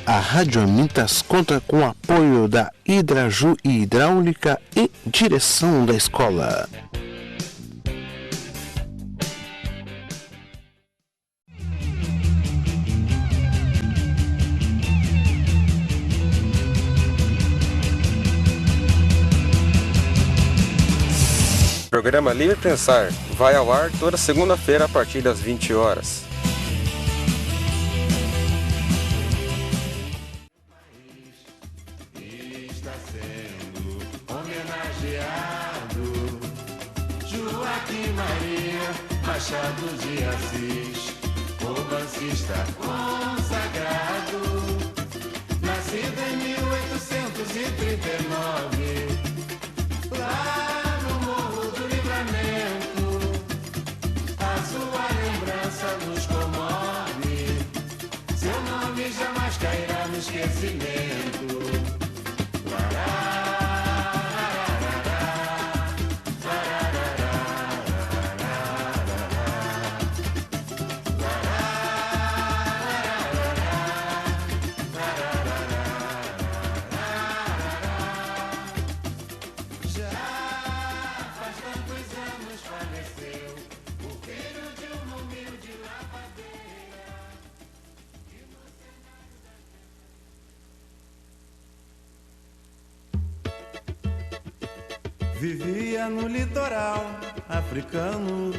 A Rádio Amintas conta com o apoio da Hidraju e Hidráulica e direção da escola. O programa Livre Pensar vai ao ar toda segunda-feira a partir das 20 horas. Machado de Assis, romancista consagrado, nascido em 1839, lá no Morro do Livramento, a sua lembrança nos comove, seu nome jamais cairá no esquecimento. Vivia no litoral africano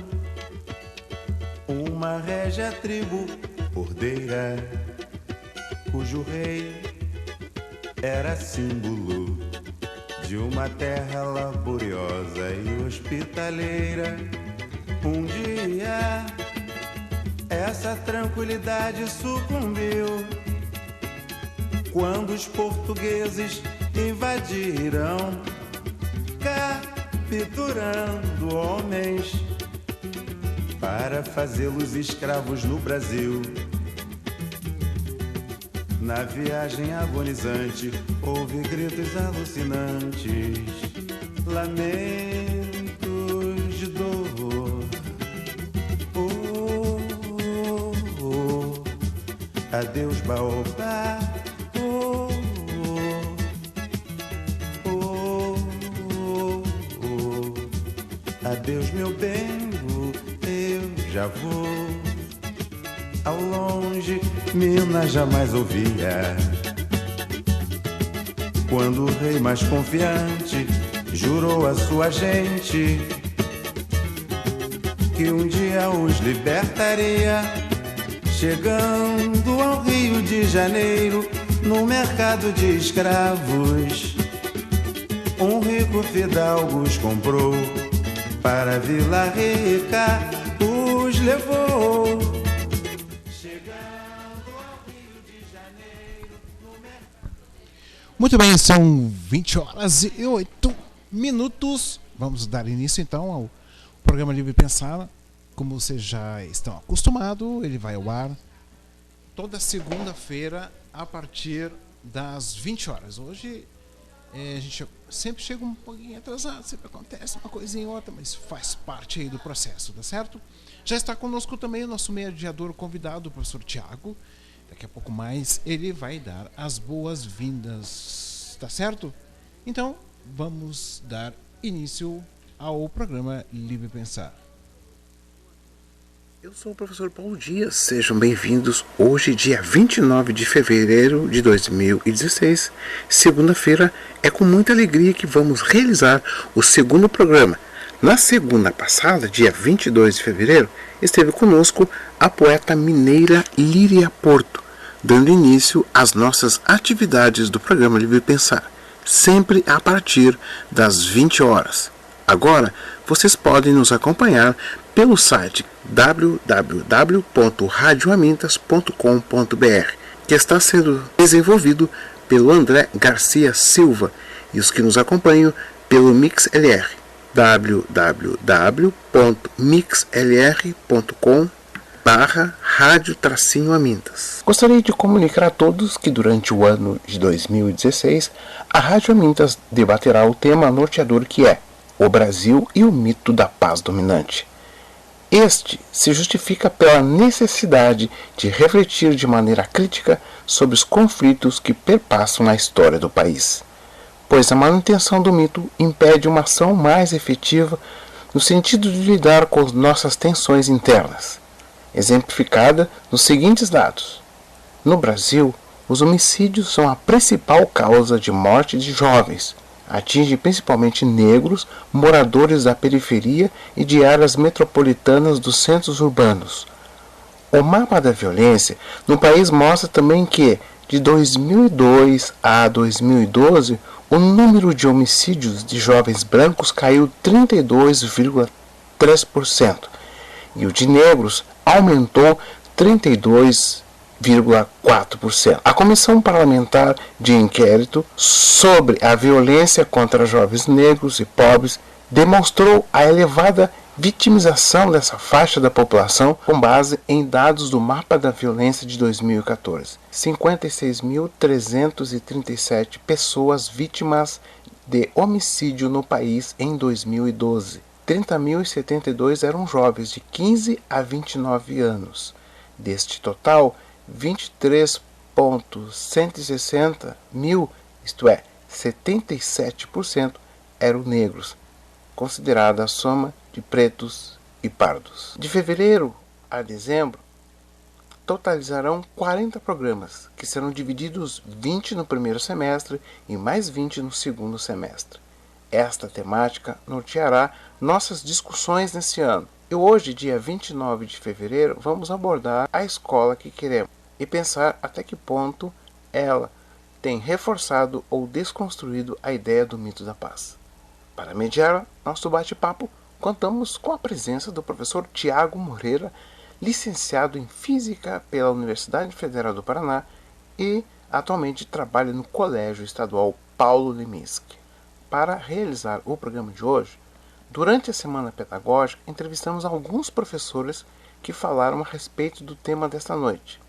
uma régia tribo ordeira, cujo rei era símbolo de uma terra laboriosa e hospitaleira. Um dia essa tranquilidade sucumbiu quando os portugueses invadiram, capturando homens para fazê-los escravos no Brasil. Na viagem agonizante houve gritos alucinantes, lamentos de dor. Oh, oh, oh. Adeus, Baobá. Adeus, meu bengo, eu já vou. Ao longe, Minas jamais ouvia, quando o rei mais confiante jurou a sua gente que um dia os libertaria, chegando ao Rio de Janeiro, no mercado de escravos. Um rico fidalgo os comprou, para Vila Rica os levou. Muito bem, são 20 horas e 8 minutos. Vamos dar início então ao programa Livre Pensar. Como vocês já estão acostumados, ele vai ao ar toda segunda-feira a partir das 20 horas. Hoje a gente sempre chega um pouquinho atrasado, sempre acontece uma coisinha ou outra, mas faz parte aí do processo, tá certo? Já está conosco também o nosso mediador convidado, o professor Tiago. Daqui a pouco mais ele vai dar as boas-vindas, tá certo? Então, vamos dar início ao programa Livre Pensar. Eu sou o professor Paulo Dias, sejam bem-vindos. Hoje, dia 29 de fevereiro de 2016, segunda-feira, é com muita alegria que vamos realizar o segundo programa. Na segunda passada, dia 22 de fevereiro, esteve conosco a poeta mineira Líria Porto, dando início às nossas atividades do programa Livre Pensar, sempre a partir das 20 horas. Agora, vocês podem nos acompanhar pelo site www.radioamintas.com.br, que está sendo desenvolvido pelo André Garcia Silva, e os que nos acompanham pelo MixLR, www.mixlr.com/rádio-amintas. Gostaria de comunicar a todos que durante o ano de 2016, a Rádio Amintas debaterá o tema norteador que é o Brasil e o mito da paz dominante. Este se justifica pela necessidade de refletir de maneira crítica sobre os conflitos que perpassam a história do país, pois a manutenção do mito impede uma ação mais efetiva no sentido de lidar com nossas tensões internas, exemplificada nos seguintes dados. No Brasil, os homicídios são a principal causa de morte de jovens. Atinge principalmente negros, moradores da periferia e de áreas metropolitanas dos centros urbanos. O mapa da violência no país mostra também que, de 2002 a 2012, o número de homicídios de jovens brancos caiu 32,3% e o de negros aumentou 32,4%. A Comissão Parlamentar de Inquérito sobre a Violência contra Jovens Negros e Pobres demonstrou a elevada vitimização dessa faixa da população com base em dados do Mapa da Violência de 2014. 56.337 pessoas vítimas de homicídio no país em 2012. 30.072 eram jovens de 15 a 29 anos. Deste total, 23.160 mil, isto é, 77%, eram negros, considerada a soma de pretos e pardos. De fevereiro a dezembro, totalizarão 40 programas, que serão divididos 20 no primeiro semestre e mais 20 no segundo semestre. Esta temática norteará nossas discussões nesse ano. E hoje, dia 29 de fevereiro, vamos abordar a escola que queremos e pensar até que ponto ela tem reforçado ou desconstruído a ideia do mito da paz. Para mediar nosso bate-papo, contamos com a presença do professor Tiago Moreira, licenciado em Física pela Universidade Federal do Paraná e atualmente trabalha no Colégio Estadual Paulo Leminski. Para realizar o programa de hoje, durante a Semana Pedagógica, entrevistamos alguns professores que falaram a respeito do tema desta noite.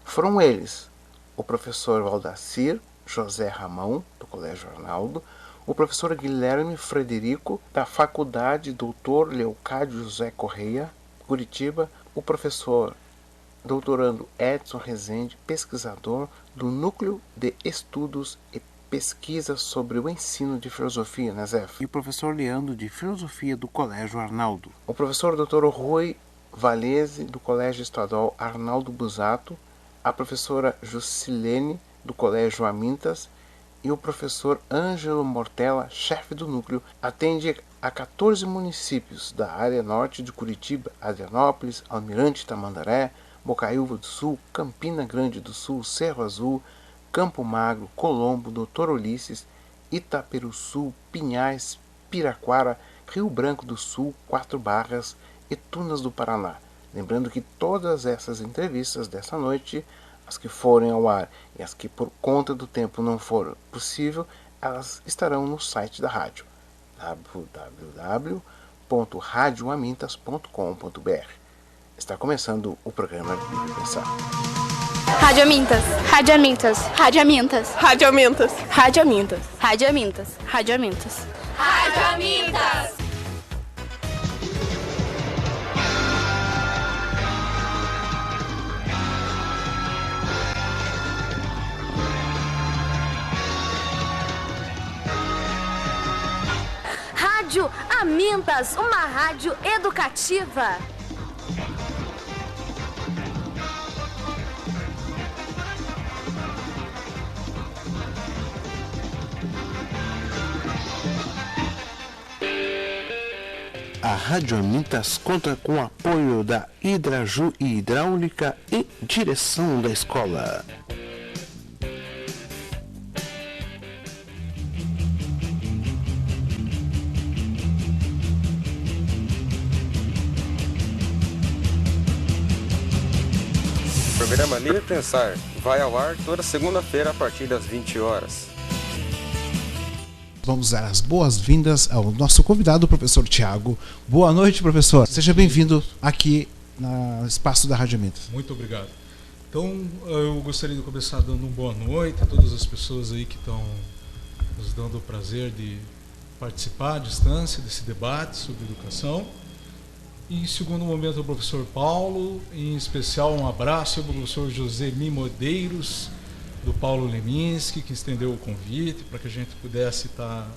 Foram eles o professor Valdacir José Ramão, do Colégio Arnaldo, o professor Guilherme Frederico, da Faculdade Dr. Leocádio José Correia, Curitiba, o professor doutorando Edson Rezende, pesquisador do Núcleo de Estudos e Pesquisas sobre o Ensino de Filosofia, NESEF, e o professor Leandro, de Filosofia do Colégio Arnaldo. O professor Dr. Rui Valese, do Colégio Estadual Arnaldo Busato, a professora Jusilene, do Colégio Amintas, e o professor Ângelo Mortella, chefe do núcleo, atende a 14 municípios da área norte de Curitiba, Adrianópolis, Almirante Tamandaré, Bocaiúva do Sul, Campina Grande do Sul, Cerro Azul, Campo Magro, Colombo, Doutor Ulisses, Itaperuçu, Pinhais, Piraquara, Rio Branco do Sul, Quatro Barras e Tunas do Paraná. Lembrando que todas essas entrevistas dessa noite, as que forem ao ar e as que por conta do tempo não for possível, elas estarão no site da rádio, www.radioamintas.com.br. Está começando o programa Livre Pensar. Rádio Amintas. Rádio Amintas. Rádio Amintas. Rádio Amintas. Rádio Amintas. Rádio Amintas. Rádio Amintas. Rádio Amintas. Rádio Amintas, uma rádio educativa. A Rádio Amintas conta com o apoio da Hidraju e Hidráulica e direção da escola. O programa Livre Pensar vai ao ar toda segunda-feira a partir das 20 horas. Vamos dar as boas-vindas ao nosso convidado, o professor Tiago. Boa noite, professor. Seja bem-vindo aqui no espaço da Rádio Amintas. Muito obrigado. Então, eu gostaria de começar dando uma boa noite a todas as pessoas aí que estão nos dando o prazer de participar à distância desse debate sobre educação. em segundo momento ao professor Paulo, em especial um abraço ao professor José Mimodeiros, do Paulo Leminski, que estendeu o convite para que a gente pudesse estar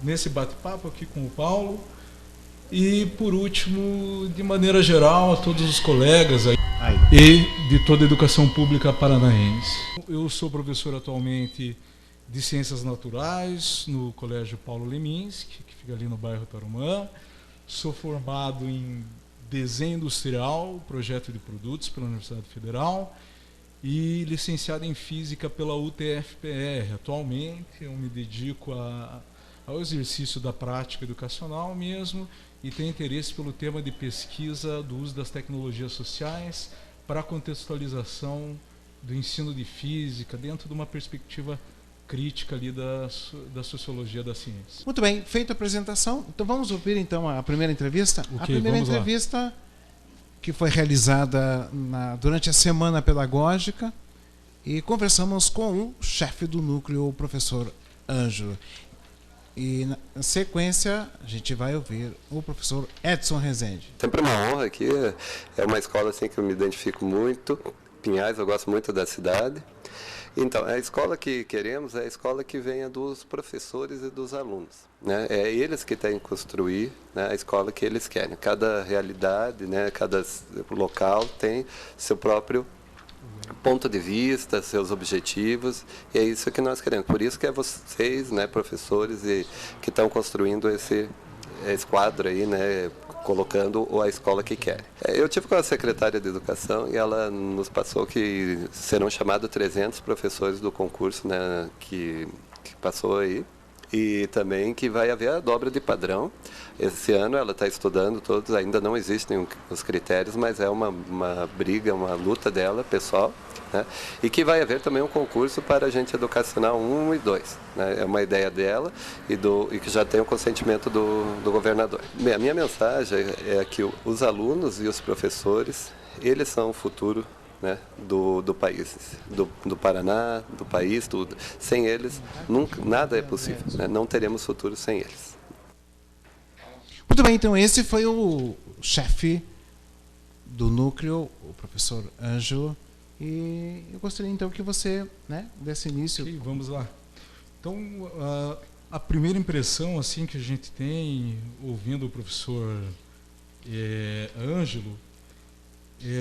nesse bate-papo aqui com o Paulo. E, por último, de maneira geral, a todos os colegas aí e de toda a educação pública paranaense. Eu sou professor atualmente de Ciências Naturais no Colégio Paulo Leminski, que fica ali no bairro Tarumã. Sou formado em Desenho Industrial, Projeto de Produtos pela Universidade Federal, e licenciado em Física pela UTFPR. Atualmente eu me dedico ao exercício da prática educacional mesmo, e tenho interesse pelo tema de pesquisa do uso das tecnologias sociais para a contextualização do ensino de física dentro de uma perspectiva crítica ali da sociologia da ciência. Muito bem, feita a apresentação, então vamos ouvir então a primeira entrevista. A primeira entrevista que foi realizada durante a Semana Pedagógica, e conversamos com o chefe do núcleo, o professor Ângelo. E na sequência a gente vai ouvir o professor Edson Rezende. Sempre uma honra aqui, é uma escola assim que eu me identifico muito. Pinhais, eu gosto muito da cidade. Então, a escola que queremos é a escola que venha dos professores e dos alunos, né? É eles que têm que construir, né, a escola que eles querem. Cada realidade, né, cada local tem seu próprio ponto de vista, seus objetivos, e é isso que nós queremos. Por isso que é vocês, né, professores, que estão construindo esse quadro aí, né, colocando a escola que quer. Eu tive com a secretária de Educação e ela nos passou que serão chamados 300 professores do concurso, né, que passou aí, e também que vai haver a dobra de padrão. Esse ano ela está estudando todos, ainda não existem os critérios, mas é uma briga, uma luta dela, pessoal, né? E que vai haver também um concurso para agente educacional 1 e 2. Né? É uma ideia dela e que já tem o consentimento do governador. A minha mensagem é que os alunos e os professores, eles são o futuro, né, do país, do Paraná, do país, tudo. Sem eles, nada é possível, né? Não teremos futuro sem eles. Muito bem, então esse foi o chefe do núcleo, o professor Ângelo, e eu gostaria então que você, né, desse início. Okay, vamos lá. Então, a primeira impressão assim que a gente tem ouvindo o professor Ângelo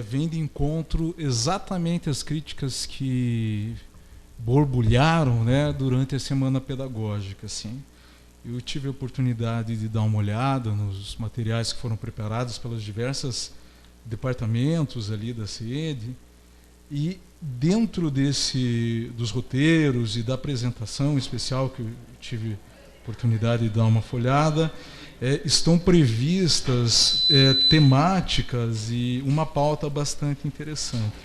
vem de encontro exatamente às críticas que borbulharam, né, durante a Semana Pedagógica, assim. Eu tive a oportunidade de dar uma olhada nos materiais que foram preparados pelos diversos departamentos ali da sede, e dentro dos roteiros e da apresentação especial que eu tive a oportunidade de dar uma folhada, estão previstas temáticas e uma pauta bastante interessante.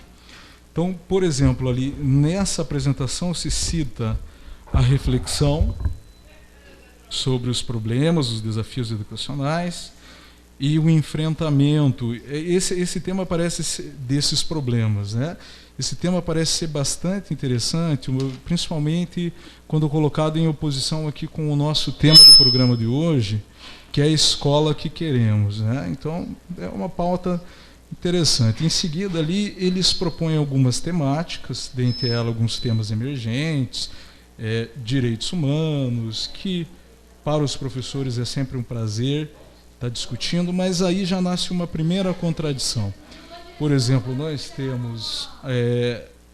Então, por exemplo, ali nessa apresentação se cita a reflexão sobre os problemas, os desafios educacionais e o enfrentamento. Esse tema parece desses problemas, né? Esse tema parece ser bastante interessante, principalmente quando colocado em oposição aqui com o nosso tema do programa de hoje, que é a escola que queremos, né? Então, é uma pauta interessante. Em seguida, ali, eles propõem algumas temáticas, dentre elas alguns temas emergentes, direitos humanos, que para os professores é sempre um prazer estar discutindo, mas aí já nasce uma primeira contradição. Por exemplo, nós temos,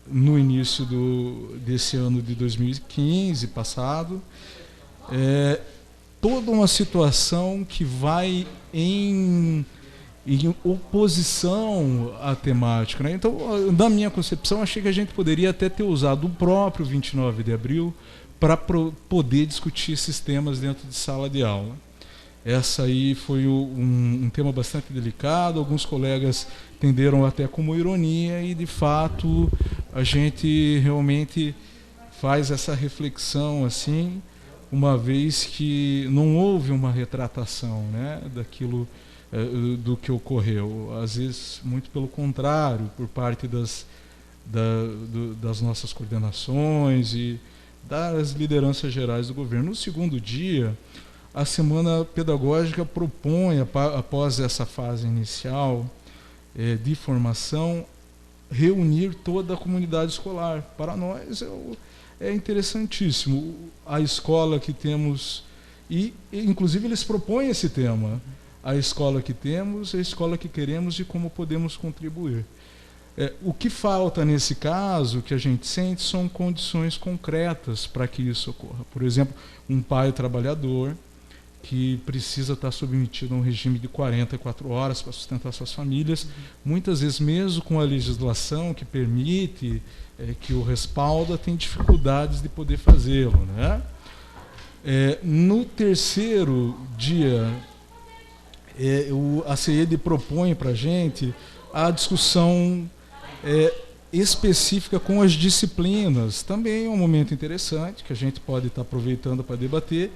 no início desse ano de 2015, passado, toda uma situação que vai em oposição à temática, né? Então, na minha concepção, achei que a gente poderia até ter usado o próprio 29 de abril para poder discutir esses temas dentro de sala de aula. Essa aí foi um tema bastante delicado, alguns colegas entenderam até como ironia, e de fato a gente realmente faz essa reflexão assim, uma vez que não houve uma retratação, né, daquilo do que ocorreu. Às vezes, muito pelo contrário, por parte das nossas coordenações e das lideranças gerais do governo. No segundo dia, a semana pedagógica propõe, após essa fase inicial de formação, reunir toda a comunidade escolar. Para nós é interessantíssimo. A escola que temos, e inclusive eles propõem esse tema, a escola que temos, a escola que queremos e como podemos contribuir. O que falta nesse caso, que a gente sente, são condições concretas para que isso ocorra. Por exemplo, um pai trabalhador que precisa estar submetido a um regime de 44 horas para sustentar suas famílias, muitas vezes mesmo com a legislação que permite, que o respalda, tem dificuldades de poder fazê-lo, né? No terceiro dia, a CED propõe para a gente a discussão específica com as disciplinas. Também é um momento interessante que a gente pode estar aproveitando para debater.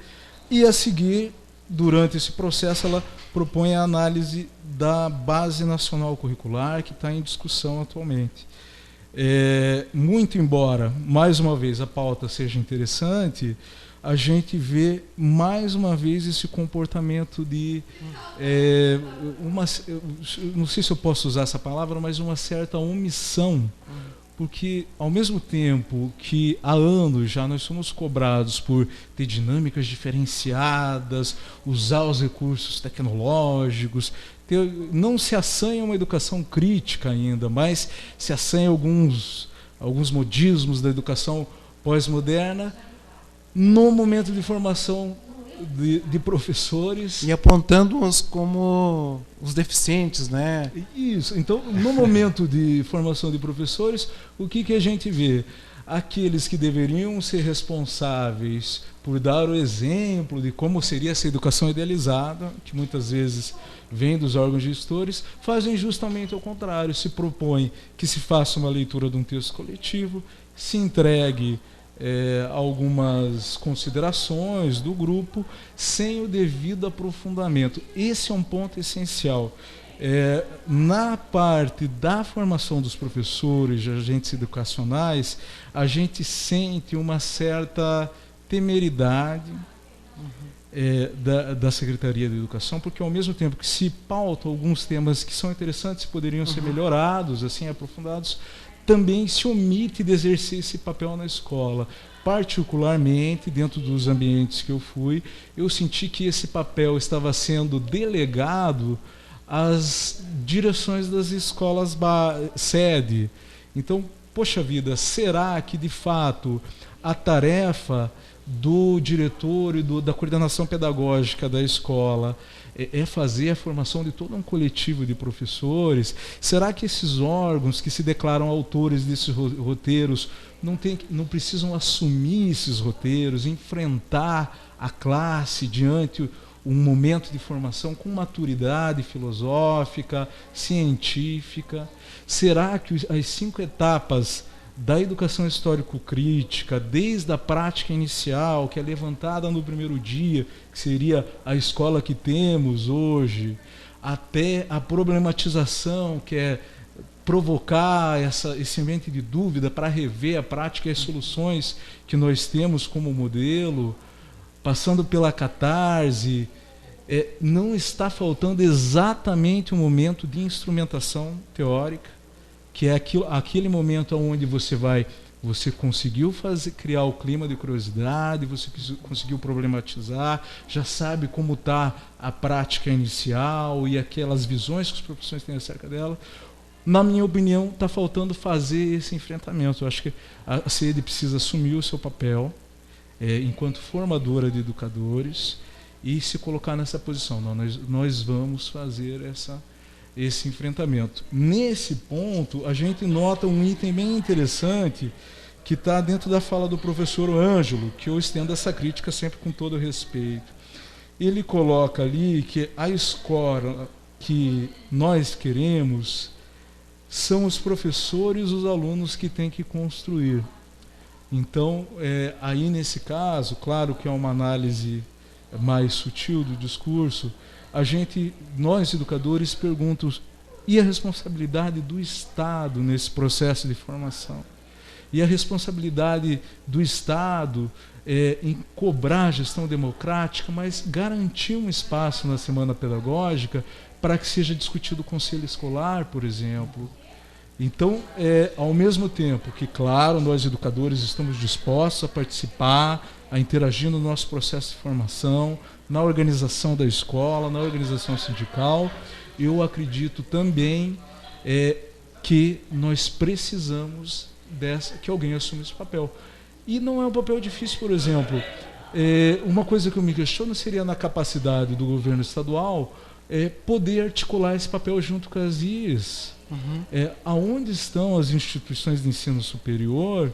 E a seguir, durante esse processo, ela propõe a análise da Base Nacional Curricular, que está em discussão atualmente. Muito embora, mais uma vez, a pauta seja interessante, a gente vê mais uma vez esse comportamento de não sei se eu posso usar essa palavra, mas uma certa omissão, porque ao mesmo tempo que há anos já nós somos cobrados por ter dinâmicas diferenciadas, usar os recursos tecnológicos, não se assanha uma educação crítica ainda, mas se assanha alguns modismos da educação pós-moderna, no momento de formação de professores. E apontando-os como os deficientes, né? Isso. Então, no momento de formação de professores, o que a gente vê? Aqueles que deveriam ser responsáveis por dar o exemplo de como seria essa educação idealizada, que muitas vezes vem dos órgãos gestores, fazem justamente ao contrário. Se propõe que se faça uma leitura de um texto coletivo, se entregue algumas considerações do grupo sem o devido aprofundamento. Esse é um ponto essencial. Na parte da formação dos professores, de agentes educacionais, a gente sente uma certa temeridade da Secretaria de Educação, porque ao mesmo tempo que se pautam alguns temas que são interessantes e poderiam ser melhorados, assim, aprofundados, também se omite de exercer esse papel na escola. Particularmente, dentro dos ambientes que eu fui, eu senti que esse papel estava sendo delegado às direções das escolas sede. Então, poxa vida, será que de fato a tarefa do diretor e da coordenação pedagógica da escola é fazer a formação de todo um coletivo de professores? Será que esses órgãos que se declaram autores desses roteiros não precisam assumir esses roteiros, enfrentar a classe diante um momento de formação com maturidade filosófica, científica? Será que as 5 etapas da educação histórico-crítica, desde a prática inicial, que é levantada no primeiro dia, que seria a escola que temos hoje, até a problematização, que é provocar esse ambiente de dúvida para rever a prática e as soluções que nós temos como modelo, passando pela catarse, não está faltando exatamente um momento de instrumentação teórica, que é aquele momento onde você conseguiu criar o clima de curiosidade, você conseguiu problematizar, já sabe como está a prática inicial e aquelas visões que os professores têm acerca dela. Na minha opinião, está faltando fazer esse enfrentamento. Eu acho que a CED precisa assumir o seu papel enquanto formadora de educadores e se colocar nessa posição. Não, nós vamos fazer esse enfrentamento. Nesse ponto, a gente nota um item bem interessante que está dentro da fala do professor Ângelo, que eu estendo essa crítica sempre com todo respeito. Ele coloca ali que a escola que nós queremos são os professores e os alunos que têm que construir. Então, aí nesse caso, claro que é uma análise mais sutil do discurso, nós educadores perguntamos: e a responsabilidade do Estado nesse processo de formação? E a responsabilidade do Estado em cobrar a gestão democrática, mas garantir um espaço na semana pedagógica para que seja discutido o conselho escolar, por exemplo. Então, ao mesmo tempo que, claro, nós educadores estamos dispostos a participar, a interagir no nosso processo de formação, na organização da escola, na organização sindical, eu acredito também que nós precisamos que alguém assuma esse papel. E não é um papel difícil, por exemplo. Uma coisa que eu me questiono seria na capacidade do governo estadual poder articular esse papel junto com as IES. Aonde estão as instituições de ensino superior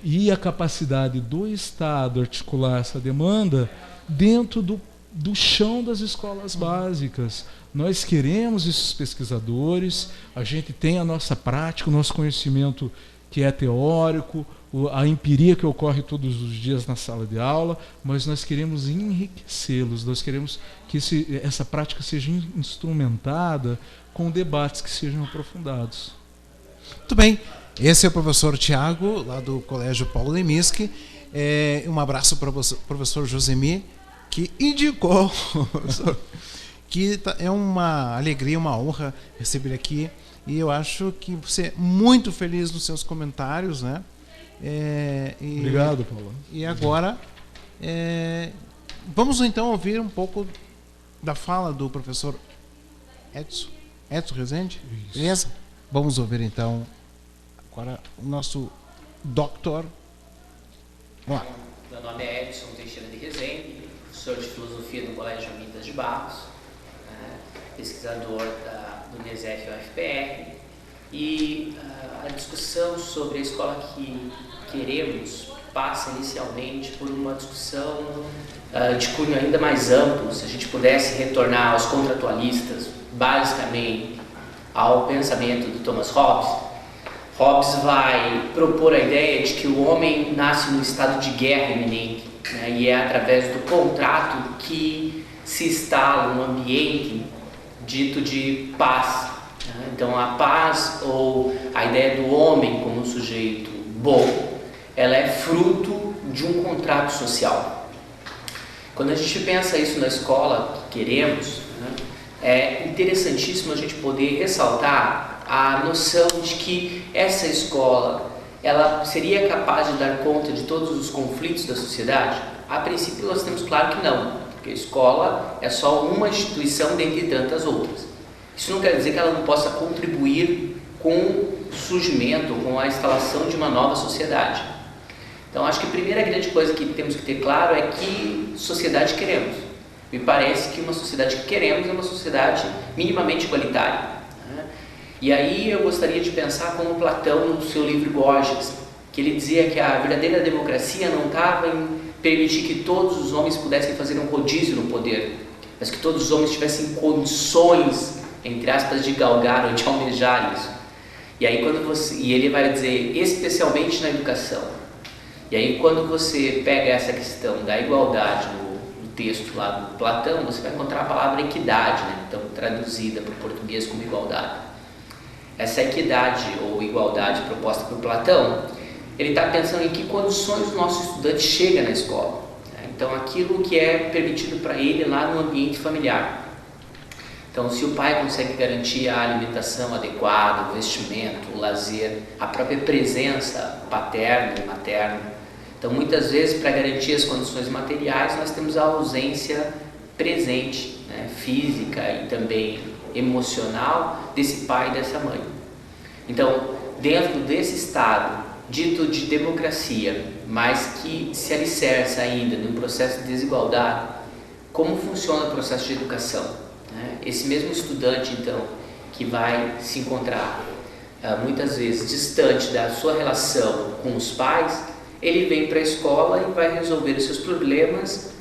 e a capacidade do Estado articular essa demanda dentro do chão das escolas básicas. Nós queremos esses pesquisadores, a gente tem a nossa prática, o nosso conhecimento que é teórico, a empiria que ocorre todos os dias na sala de aula, mas nós queremos enriquecê-los, nós queremos que essa prática seja instrumentada com debates que sejam aprofundados. Muito bem, esse é o professor Tiago, lá do Colégio Paulo Leminski. Um abraço para o professor Josemir, que indicou, que é uma alegria, uma honra receber aqui. E eu acho que você é muito feliz nos seus comentários, né? Obrigado, Paulo. E agora, vamos então ouvir um pouco da fala do professor Edson Rezende. Isso. Beleza? Vamos ouvir então agora o nosso doutor. Vamos lá. Meu nome é Edson Teixeira de Rezende, professor de filosofia do Colégio Amitas de Barros, pesquisador do NESEF UFPR, e a discussão sobre a escola que queremos passa inicialmente por uma discussão de cunho ainda mais amplo. Se a gente pudesse retornar aos contratualistas, basicamente ao pensamento de Thomas Hobbes vai propor a ideia de que o homem nasce num estado de guerra iminente, né, e é através do contrato que se instala um ambiente dito de paz. Né? Então a paz, ou a ideia do homem como um sujeito bom, ela é fruto de um contrato social. Quando a gente pensa isso na escola que queremos, né, é interessantíssimo a gente poder ressaltar a noção de que essa escola ela seria capaz de dar conta de todos os conflitos da sociedade? A princípio nós temos claro que não, porque a escola é só uma instituição dentre tantas outras. Isso não quer dizer que ela não possa contribuir com o surgimento, com a instalação de uma nova sociedade. Então acho que a primeira grande coisa que temos que ter claro é que sociedade queremos. Me parece que uma sociedade que queremos é uma sociedade minimamente igualitária. E aí eu gostaria de pensar como Platão no seu livro Gorgias, que ele dizia que a verdadeira democracia não estava em permitir que todos os homens pudessem fazer um rodízio no poder, mas que todos os homens tivessem condições, entre aspas, de galgar ou de almejar isso. E aí e ele vai dizer, especialmente na educação. E aí quando você pega essa questão da igualdade no texto lá do Platão, você vai encontrar a palavra equidade, né? Então traduzida para o português como igualdade. Essa equidade ou igualdade proposta por Platão, ele está pensando em que condições o nosso estudante chega na escola. Então, aquilo que é permitido para ele lá no ambiente familiar. Então, se o pai consegue garantir a alimentação adequada, o vestimento, o lazer, a própria presença paterna e materna. Então, muitas vezes, para garantir as condições materiais, nós temos a ausência presente, né, física e também emocional desse pai e dessa mãe. Então, dentro desse estado dito de democracia, mas que se alicerça ainda num processo de desigualdade, como funciona o processo de educação? Esse mesmo estudante, então, que vai se encontrar muitas vezes distante da sua relação com os pais, ele vem para a escola e vai resolver os seus problemas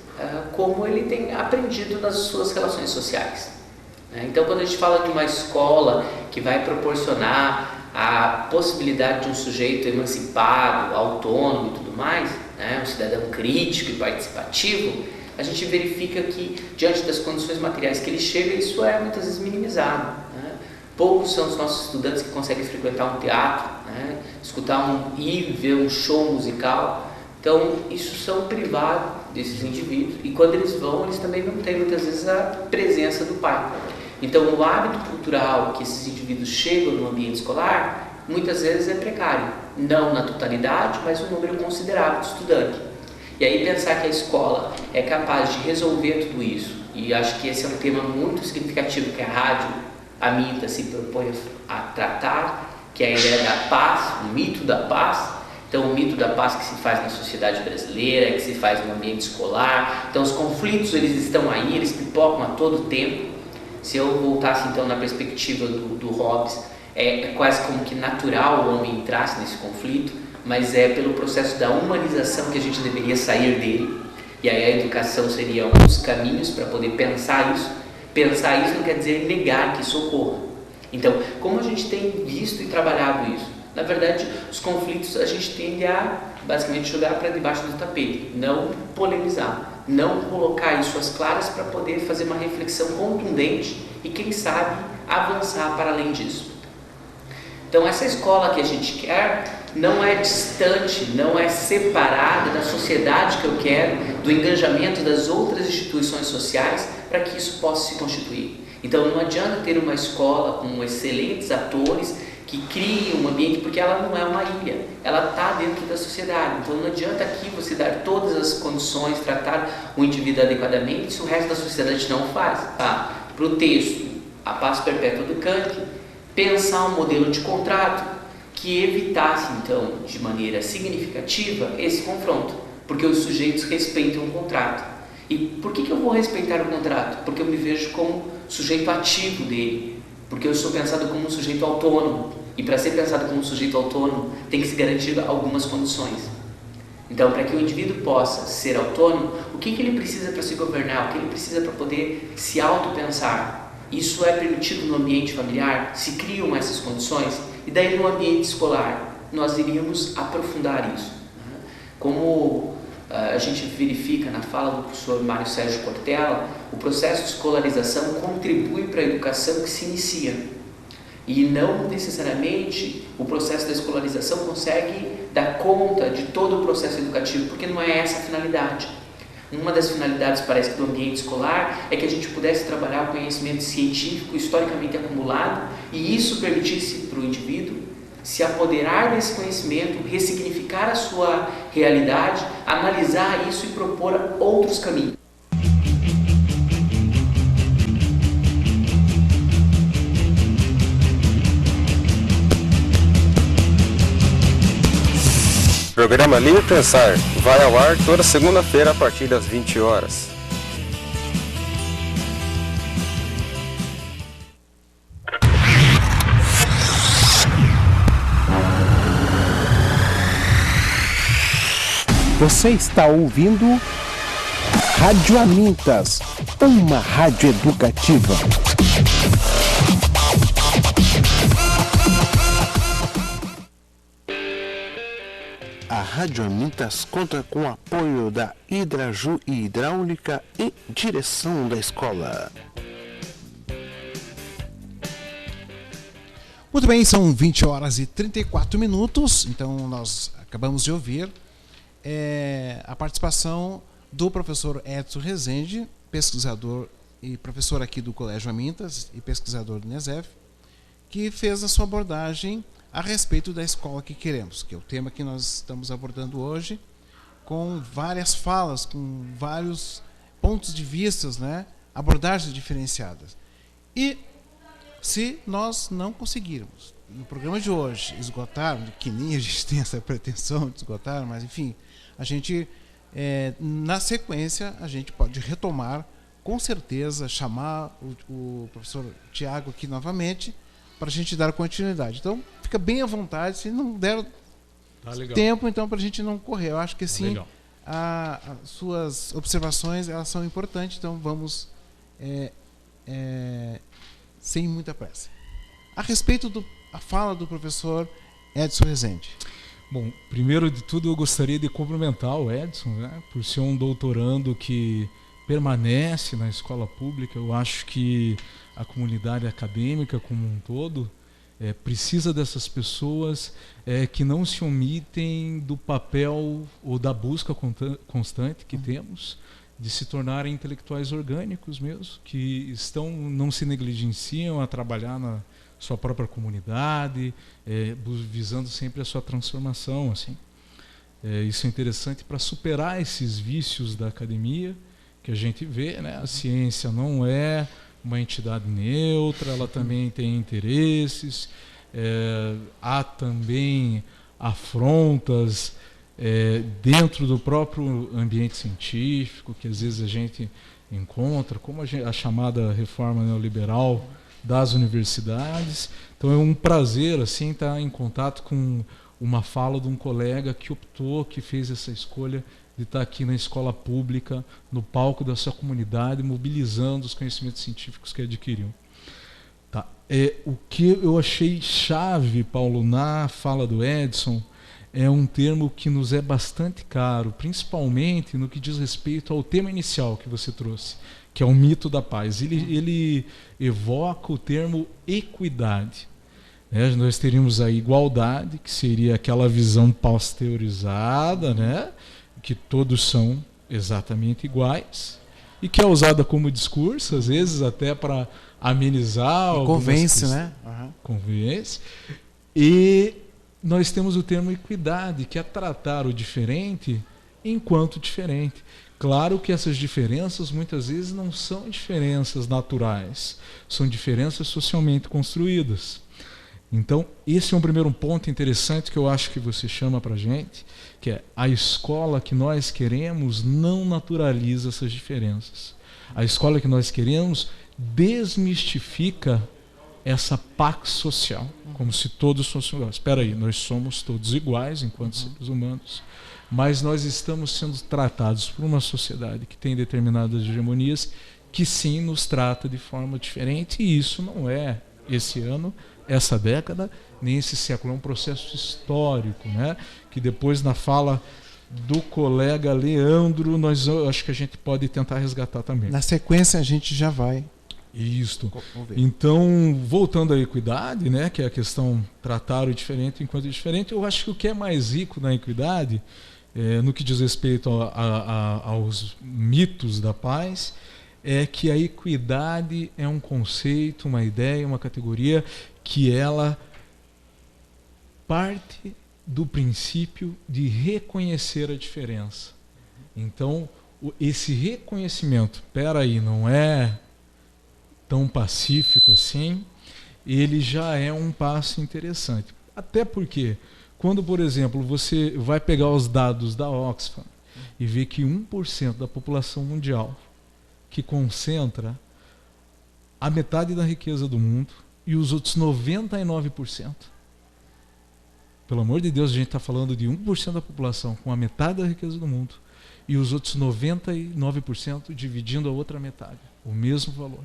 como ele tem aprendido nas suas relações sociais. Então, quando a gente fala de uma escola que vai proporcionar a possibilidade de um sujeito emancipado, autônomo e tudo mais, um cidadão crítico e participativo, a gente verifica que, diante das condições materiais que ele chega, isso é muitas vezes minimizado. Poucos são os nossos estudantes que conseguem frequentar um teatro, escutar ir ver um show musical. Então, Então, isso são privados desses indivíduos, e quando eles vão, eles também não têm muitas vezes a presença do pai. Então, o hábito cultural que esses indivíduos chegam no ambiente escolar, muitas vezes é precário. Não na totalidade, mas um número considerável de estudantes. E aí pensar que a escola é capaz de resolver tudo isso, e acho que esse é um tema muito significativo que a Rádio Aminta se propõe a tratar, que é a ideia da paz, o mito da paz. Então, o mito da paz que se faz na sociedade brasileira, que se faz no ambiente escolar. Então, os conflitos, eles estão aí, eles pipocam a todo tempo. Se eu voltasse, então, na perspectiva do Hobbes, é quase como que natural o homem entrasse nesse conflito, mas é pelo processo da humanização que a gente deveria sair dele. E aí a educação seria um dos caminhos para poder pensar isso. Pensar isso não quer dizer negar que isso ocorra. Então, como a gente tem visto e trabalhado isso? Na verdade, os conflitos a gente tende a basicamente jogar para debaixo do tapete, não polemizar, não colocar isso às claras para poder fazer uma reflexão contundente e, quem sabe, avançar para além disso. Então, essa escola que a gente quer não é distante, não é separada da sociedade que eu quero, do engajamento das outras instituições sociais para que isso possa se constituir. Então, não adianta ter uma escola com excelentes atores que criem um ambiente, porque ela não é uma ilha, ela está dentro da sociedade. Então, não adianta aqui você dar todas as condições, tratar o indivíduo adequadamente, se o resto da sociedade não faz. Tá? Para o texto, a paz perpétua do Kant, pensar um modelo de contrato que evitasse, então, de maneira significativa, esse confronto, porque os sujeitos respeitam o contrato. E por que eu vou respeitar o contrato? Porque eu me vejo como sujeito ativo dele, porque eu sou pensado como um sujeito autônomo, e para ser pensado como um sujeito autônomo, tem que se garantir algumas condições. Então, para que o indivíduo possa ser autônomo, o que ele precisa para se governar? O que ele precisa para poder se autopensar? Isso é permitido no ambiente familiar? Se criam essas condições? E daí no ambiente escolar, nós iríamos aprofundar isso. Como a gente verifica na fala do professor Mário Sérgio Cortella, o processo de escolarização contribui para a educação que se inicia. E não necessariamente o processo da escolarização consegue dar conta de todo o processo educativo, porque não é essa a finalidade. Uma das finalidades, parece que, do ambiente escolar é que a gente pudesse trabalhar o conhecimento científico historicamente acumulado e isso permitisse para o indivíduo se apoderar desse conhecimento, ressignificar a sua realidade, analisar isso e propor outros caminhos. Programa Livre Pensar vai ao ar toda segunda-feira a partir das 20 horas. Você está ouvindo Rádio Amintas, uma rádio educativa. A Rádio Amintas conta com o apoio da Hidraju e Hidráulica e direção da escola. Muito bem, são 20 horas e 34 minutos, então nós acabamos de ouvir a participação do professor Edson Rezende, pesquisador e professor aqui do Colégio Amintas e pesquisador do INESEF, que fez a sua abordagem a respeito da escola que queremos, que é o tema que nós estamos abordando hoje, com várias falas, com vários pontos de vista, né, abordagens diferenciadas. E se nós não conseguirmos, no programa de hoje, esgotar, que nem a gente tem essa pretensão de esgotar, mas enfim, a gente, na sequência, a gente pode retomar, com certeza, chamar o professor Tiago aqui novamente, para a gente dar continuidade. Então, fica bem à vontade, se não der tempo, então, para a gente não correr. Eu acho que sim, as suas observações, elas são importantes, então vamos sem muita pressa. A respeito da fala do professor Edson Rezende. Bom, primeiro de tudo eu gostaria de cumprimentar o Edson, né, por ser um doutorando que permanece na escola pública. Eu acho que a comunidade acadêmica como um todo precisa dessas pessoas que não se omitem do papel ou da busca constante que temos de se tornarem intelectuais orgânicos mesmo, que não se negligenciam a trabalhar na sua própria comunidade, visando sempre a sua transformação. Assim. Isso é interessante para superar esses vícios da academia que a gente vê, né? A ciência não é uma entidade neutra, ela também tem interesses, há também afrontas dentro do próprio ambiente científico, que às vezes a gente encontra, como a chamada reforma neoliberal das universidades. Então é um prazer assim estar em contato com uma fala de um colega que optou, que fez essa escolha de estar aqui na escola pública, no palco da sua comunidade, mobilizando os conhecimentos científicos que adquiriu. Tá. O que eu achei chave, Paulo, na fala do Edson, é um termo que nos é bastante caro, principalmente no que diz respeito ao tema inicial que você trouxe, que é o mito da paz. Ele evoca o termo equidade. Nós teríamos a igualdade, que seria aquela visão pasteurizada, né? Que todos são exatamente iguais, e que é usada como discurso, às vezes até para amenizar. Convence, né? Convence. E nós temos o termo equidade, que é tratar o diferente enquanto diferente. Claro que essas diferenças muitas vezes não são diferenças naturais, são diferenças socialmente construídas. Então, esse é um primeiro ponto interessante que eu acho que você chama para a gente, que é a escola que nós queremos não naturaliza essas diferenças. A escola que nós queremos desmistifica essa pax social, como se todos fossem iguais. Espera aí, nós somos todos iguais enquanto seres humanos, mas nós estamos sendo tratados por uma sociedade que tem determinadas hegemonias que sim nos trata de forma diferente, e isso não é esse ano, essa década, nem esse século. É um processo histórico, né? Que depois, na fala do colega Leandro, acho que a gente pode tentar resgatar também. Na sequência a gente já vai. Isto. Então, voltando à equidade, né, que é a questão tratar o diferente enquanto diferente, eu acho que o que é mais rico na equidade, no que diz respeito aos mitos da paz, é que a equidade é um conceito, uma ideia, uma categoria que ela parte do princípio de reconhecer a diferença. Então, esse reconhecimento, peraí, não é tão pacífico assim, ele já é um passo interessante. Até porque, quando, por exemplo, você vai pegar os dados da Oxfam e ver que 1% da população mundial que concentra a metade da riqueza do mundo e os outros 99%. Pelo amor de Deus, a gente está falando de 1% da população com a metade da riqueza do mundo e os outros 99% dividindo a outra metade, o mesmo valor.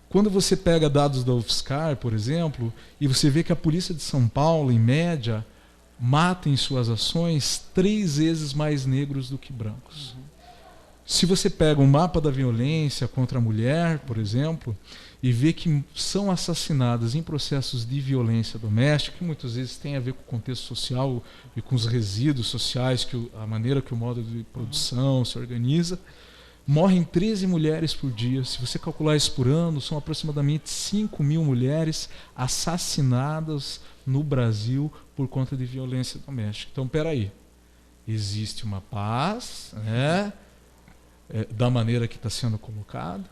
Quando você pega dados da UFSCar, por exemplo, e você vê que a polícia de São Paulo, em média, mata em suas ações 3 vezes mais negros do que brancos. Se você pega um mapa da violência contra a mulher, por exemplo, e vê que são assassinadas em processos de violência doméstica, que muitas vezes tem a ver com o contexto social e com os resíduos sociais, a maneira que o modo de produção se organiza, morrem 13 mulheres por dia. Se você calcular isso por ano, são aproximadamente 5.000 mulheres assassinadas no Brasil por conta de violência doméstica. Então, peraí, existe uma paz, né? Da maneira que está sendo colocado.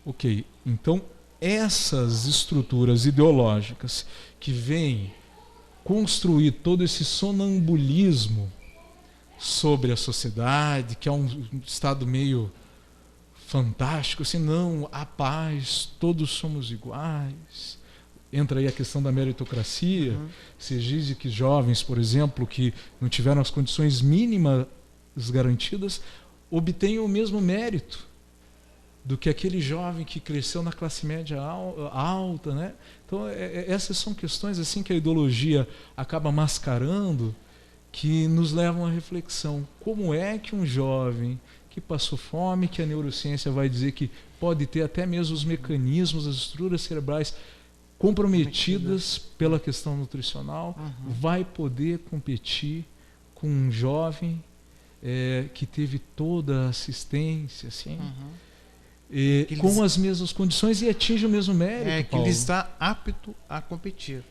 Ok, então essas estruturas ideológicas que vêm construir todo esse sonambulismo sobre a sociedade, que é um estado meio fantástico, assim, não, a paz, todos somos iguais. Entra aí a questão da meritocracia. Se diz que jovens, por exemplo, que não tiveram as condições mínimas garantidas, obtêm o mesmo mérito do que aquele jovem que cresceu na classe média alta, né? Então, essas são questões assim que a ideologia acaba mascarando, que nos levam à reflexão. Como é que um jovem que passou fome, que a neurociência vai dizer que pode ter até mesmo os mecanismos, as estruturas cerebrais comprometidas pela questão nutricional, vai poder competir com um jovem que teve toda a assistência, assim, com as mesmas condições e atinge o mesmo mérito, que ele está apto a competir.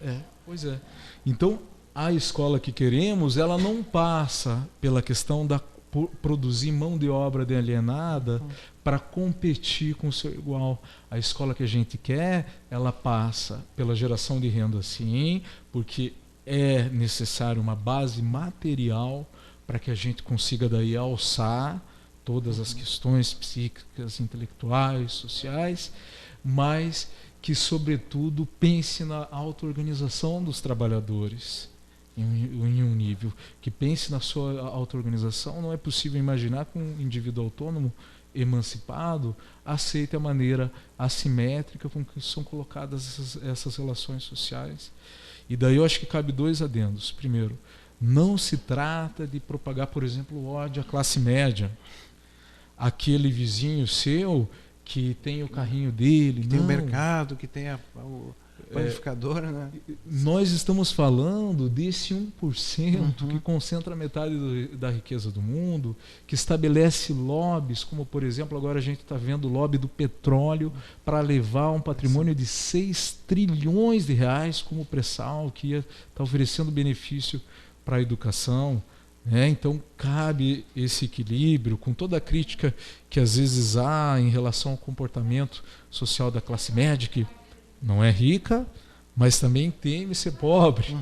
Pois é. Então, a escola que queremos, ela não passa pela questão da produzir mão de obra de alienada para competir com o seu igual. A escola que a gente quer, ela passa pela geração de renda, sim, porque é necessário uma base material para que a gente consiga daí alçar todas as questões psíquicas, intelectuais, sociais, mas que, sobretudo, pense na auto-organização dos trabalhadores em um nível, que pense na sua auto-organização. Não é possível imaginar que um indivíduo autônomo, emancipado, aceite a maneira assimétrica com que são colocadas essas relações sociais. E daí eu acho que cabe 2 adendos. Primeiro, não se trata de propagar, por exemplo, o ódio à classe média. Aquele vizinho seu que tem o carrinho dele, que tem o mercado, que tem o panificadora, né? Nós estamos falando desse 1% que concentra metade da riqueza do mundo, que estabelece lobbies, como, por exemplo, agora a gente está vendo o lobby do petróleo para levar um patrimônio de 6 trilhões de reais como pré-sal, que ia estar oferecendo benefício para a educação. Então cabe esse equilíbrio, com toda a crítica que às vezes há em relação ao comportamento social da classe média, que não é rica, mas também teme ser pobre.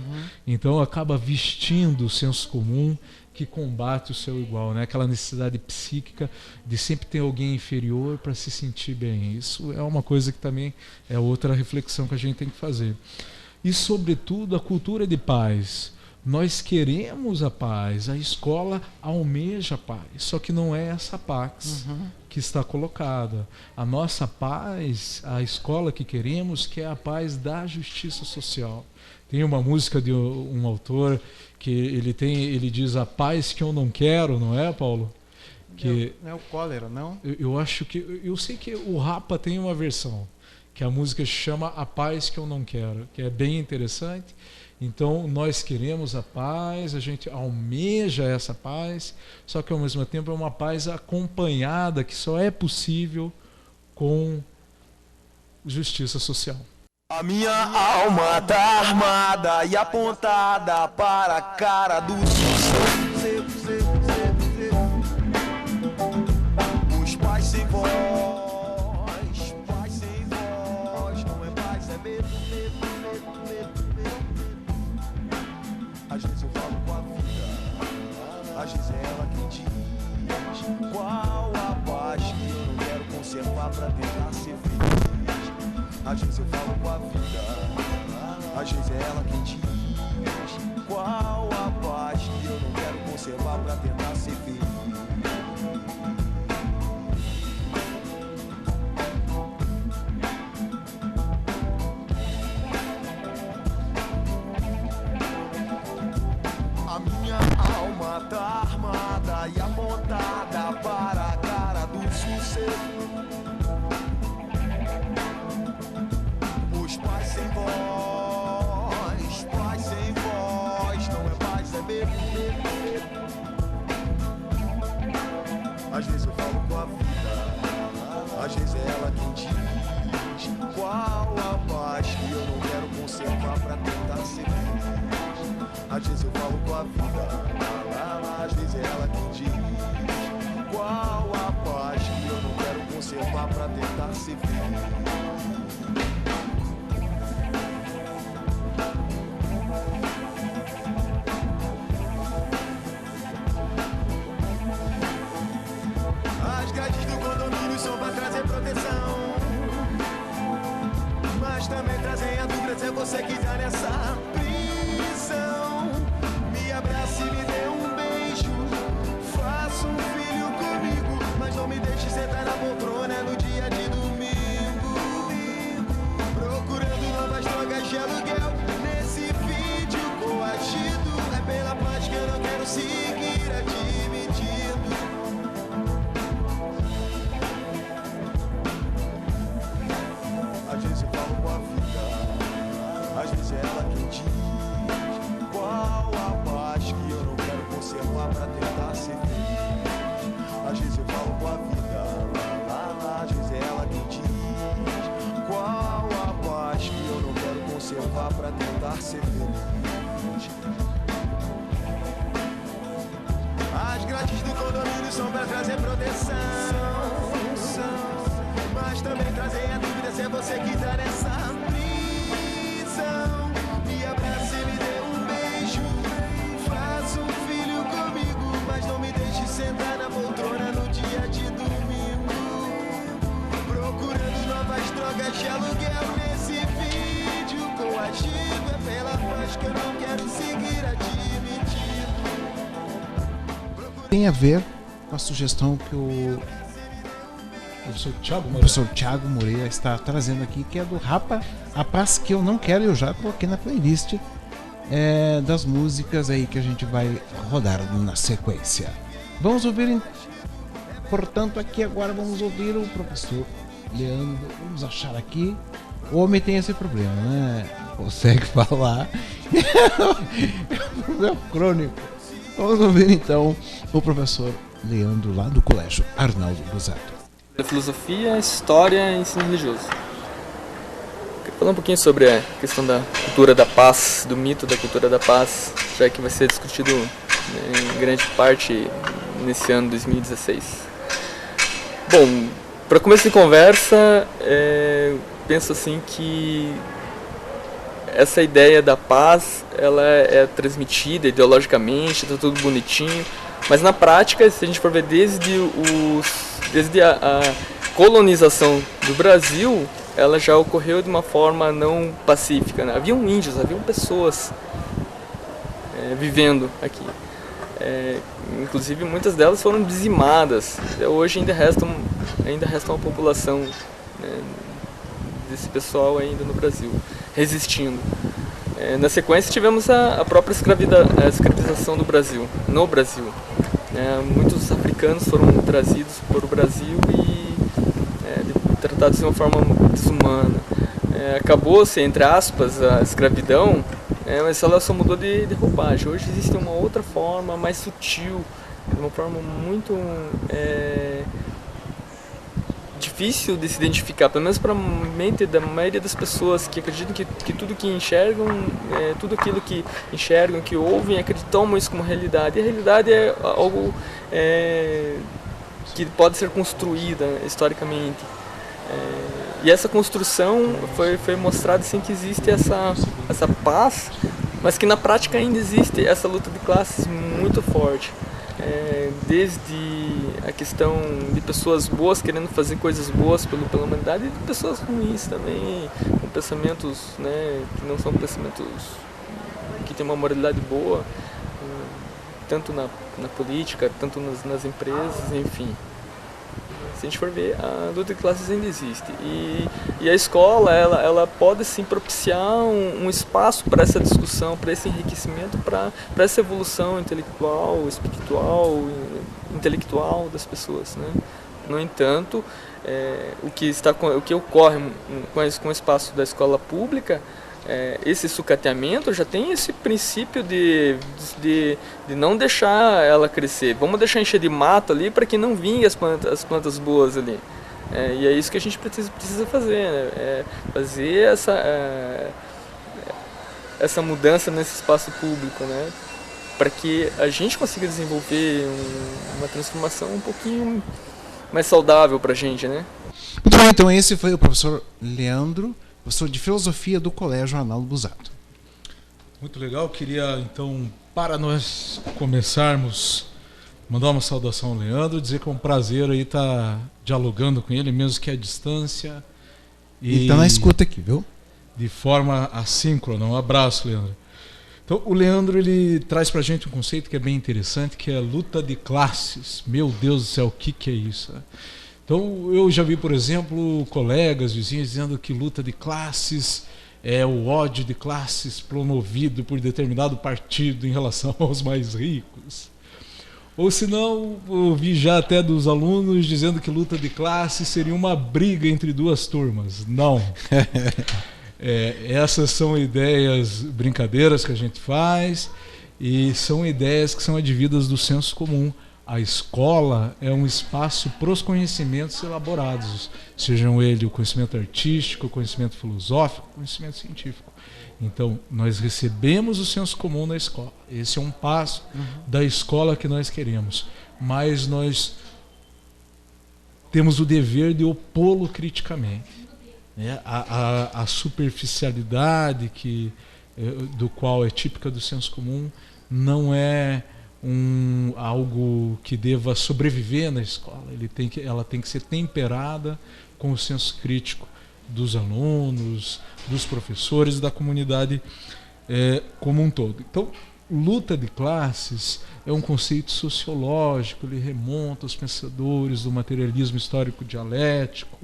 Então acaba vestindo o senso comum que combate o seu igual, aquela necessidade psíquica de sempre ter alguém inferior para se sentir bem. Isso é uma coisa que também é outra reflexão que a gente tem que fazer. E, sobretudo, a cultura de paz. Nós queremos a paz, a escola almeja a paz, só que não é essa paz que está colocada. A nossa paz, a escola que queremos, que é a paz da justiça social. Tem uma música de um autor que ele diz: a paz que eu não quero, não é, Paulo? Que não é o cólera, não? Eu sei que o Rapa tem uma versão, que a música chama A Paz que eu não quero, que é bem interessante. Então, nós queremos a paz, a gente almeja essa paz, só que ao mesmo tempo é uma paz acompanhada, que só é possível com justiça social. A minha alma tá armada e apontada para a cara do sucesso. Os pais sem voz, paz sem voz, não é paz, é medo, medo, medo, medo, medo. Às vezes eu falo com a vida, às vezes é ela quem diz qual a paz que eu não quero conservar pra tentar ser feliz. Às vezes eu falo com a vida, às vezes é ela quem diz qual a paz que eu não quero conservar pra tentar ser feliz. A minha alma tá armada e apontada para a cara do sucesso. Os pais sem voz, pais sem voz, não é paz, é medo, medo, medo. Às vezes eu falo com a vida, às vezes é ela quem diz qual a paz que eu não quero conservar pra tentar ser feliz. Às vezes eu falo com a vida, às vezes é ela quem diz qual a paz que eu não quero conservar pra tentar ser feliz. As grades do condomínio são pra trazer proteção, mas também trazem a dúvida se é você que tá nessa prisão. Me abrace e me dê um beijo, faça um filho comigo, mas não me deixe sentar na poltrona no dia de domingo. Procurando novas drogas de aluguel nesse vídeo coagido. É pela paz que eu não quero seguir admitido. Às vezes eu falo com a vida, pra tentar ser feliz. Às vezes eu falo com a vida, às vezes é ela quem diz qual a paz que eu não quero conservar pra tentar ser feliz. As grades do condomínio são pra trazer proteção, mas também trazem a dúvida se é você que tá nessa prisão. Me abraça e me dê um beijo, faça um filho comigo, mas não me deixe sentar na poltrona no dia de domingo, procurando novas drogas de aluguel nesse vídeo coagido. É pela paz que eu não quero seguir admitindo. Tem a ver com a sugestão que o professor Thiago Moreira está trazendo aqui, que é do Rapa, A Paz Que Eu Não Quero. Eu já coloquei na playlist das músicas aí que a gente vai rodar na sequência. Vamos ouvir, portanto, aqui agora vamos ouvir o professor Leandro. Vamos achar aqui. O homem tem esse problema, né? Consegue falar. É um problema crônico. Vamos ouvir então o professor Leandro lá do Colégio Arnaldo Busato. Filosofia, História e Ensino Religioso. Quero falar um pouquinho sobre a questão da cultura da paz, do mito da cultura da paz, já que vai ser discutido em grande parte nesse ano 2016. Bom, para começo de conversa, penso assim que essa ideia da paz, ela é transmitida ideologicamente, está tudo bonitinho, mas na prática, se a gente for ver desde a colonização do Brasil, ela já ocorreu de uma forma não pacífica, né? Haviam índios, haviam pessoas vivendo aqui. Inclusive muitas delas foram dizimadas. Hoje ainda resta uma população, né, desse pessoal ainda no Brasil, resistindo. Na sequência tivemos a própria escravização do Brasil, no Brasil. Muitos africanos foram trazidos para o Brasil e tratados de uma forma desumana. Acabou-se, entre aspas, a escravidão, mas ela só mudou de roupagem. Hoje existe uma outra forma, mais sutil, uma forma muito difícil de se identificar, pelo menos para a mente da maioria das pessoas que acreditam que tudo que enxergam, tudo aquilo que enxergam, que ouvem, acreditam isso como realidade. E a realidade é algo que pode ser construída historicamente. E essa construção foi mostrada assim, que existe essa paz, mas que na prática ainda existe essa luta de classes muito forte. Desde a questão de pessoas boas querendo fazer coisas boas pela humanidade, e de pessoas ruins também, com pensamentos, né, que não são pensamentos que têm uma moralidade boa, tanto na política, tanto nas empresas, enfim. Se a gente for ver, a luta de classes ainda existe. E a escola, ela pode sim propiciar um espaço para essa discussão, para esse enriquecimento, para essa evolução intelectual, espiritual, intelectual das pessoas, né? No entanto, o que ocorre com o espaço da escola pública, esse sucateamento já tem esse princípio de não deixar ela crescer. Vamos deixar encher de mato ali para que não vinguem as plantas boas ali. E é isso que a gente precisa fazer, né? Fazer essa mudança nesse espaço público, né? Para que a gente consiga desenvolver uma transformação um pouquinho mais saudável para a gente, né? Muito bem, então esse foi o professor Leandro, professor de Filosofia do Colégio Arnaldo Busato. Muito legal. Queria, então, para nós começarmos, mandar uma saudação ao Leandro, dizer que é um prazer aí estar dialogando com ele, mesmo que à distância. E está na escuta aqui, viu? De forma assíncrona. Um abraço, Leandro. Então, o Leandro, ele traz para a gente um conceito que é bem interessante, que é a luta de classes. Meu Deus do céu, o que é isso? Então, eu já vi, por exemplo, colegas, vizinhos, dizendo que luta de classes é o ódio de classes promovido por determinado partido em relação aos mais ricos. Ou se não, eu vi já até dos alunos dizendo que luta de classes seria uma briga entre duas turmas. Não. Essas são ideias, brincadeiras que a gente faz, E são ideias que são advindas do senso comum. A escola é um espaço para os conhecimentos elaborados, sejam ele o conhecimento artístico, o conhecimento filosófico, o conhecimento científico. Então, nós recebemos o senso comum na escola. Esse é um passo da escola que nós queremos. Mas nós temos o dever de opô-lo criticamente. A superficialidade do qual é típica do senso comum não é algo que deva sobreviver na escola. Ela tem que ser temperada com o senso crítico dos alunos, dos professores e da comunidade como um todo. Então, luta de classes é um conceito sociológico, ele remonta aos pensadores do materialismo histórico dialético.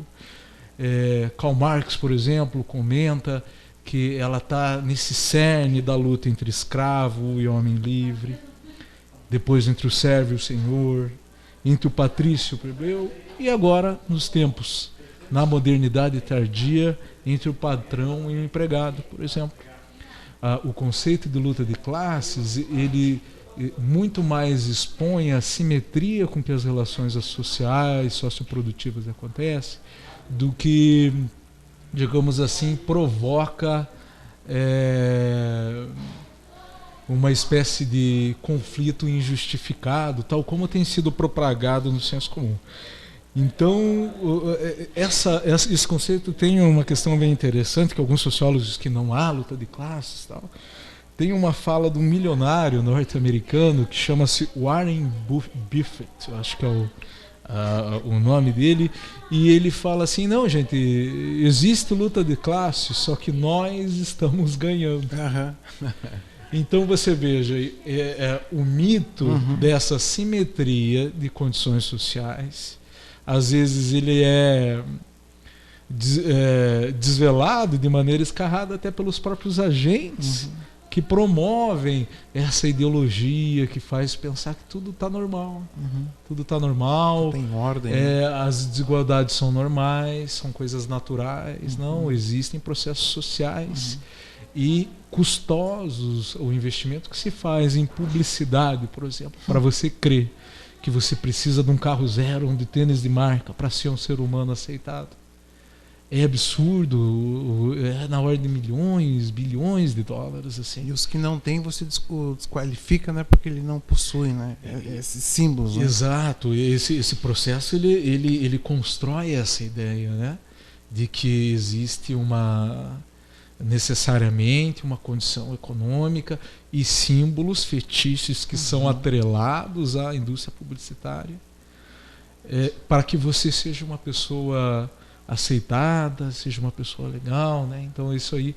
Karl Marx, por exemplo, comenta que ela está nesse cerne da luta entre escravo e homem livre, depois entre o servo e o senhor, entre o patrício e o plebeu, e agora, nos tempos, na modernidade tardia, entre o patrão e o empregado, por exemplo. O conceito de luta de classes, ele muito mais expõe a simetria com que as relações sociais, socioprodutivas acontecem, do que, digamos assim, provoca uma espécie de conflito injustificado, tal como tem sido propagado no senso comum. Então, esse conceito tem uma questão bem interessante, que alguns sociólogos dizem que não há luta de classes. Tal. Tem uma fala de um milionário norte-americano que chama-se Warren Buffett, eu acho que é o nome dele, e ele fala assim: não, gente, existe luta de classes, só que nós estamos ganhando. Então você veja, o mito dessa simetria de condições sociais, às vezes ele é desvelado de maneira escarrada até pelos próprios agentes que promovem essa ideologia que faz pensar que tudo está normal. Tudo está normal, tem ordem. As desigualdades são normais, são coisas naturais. Não, existem processos sociais e custosos. O investimento que se faz em publicidade, por exemplo, para você crer que você precisa de um carro zero, de tênis de marca para ser um ser humano aceitado, é absurdo, é na ordem de milhões, bilhões de dólares, assim. E os que não têm você desqualifica, né, porque ele não possui, né, esses símbolos. Né? Exato, esse processo ele constrói essa ideia, né, de que existe necessariamente uma condição econômica e símbolos fetiches que são atrelados à indústria publicitária para que você seja uma pessoa aceitada, seja uma pessoa legal, né? Então isso aí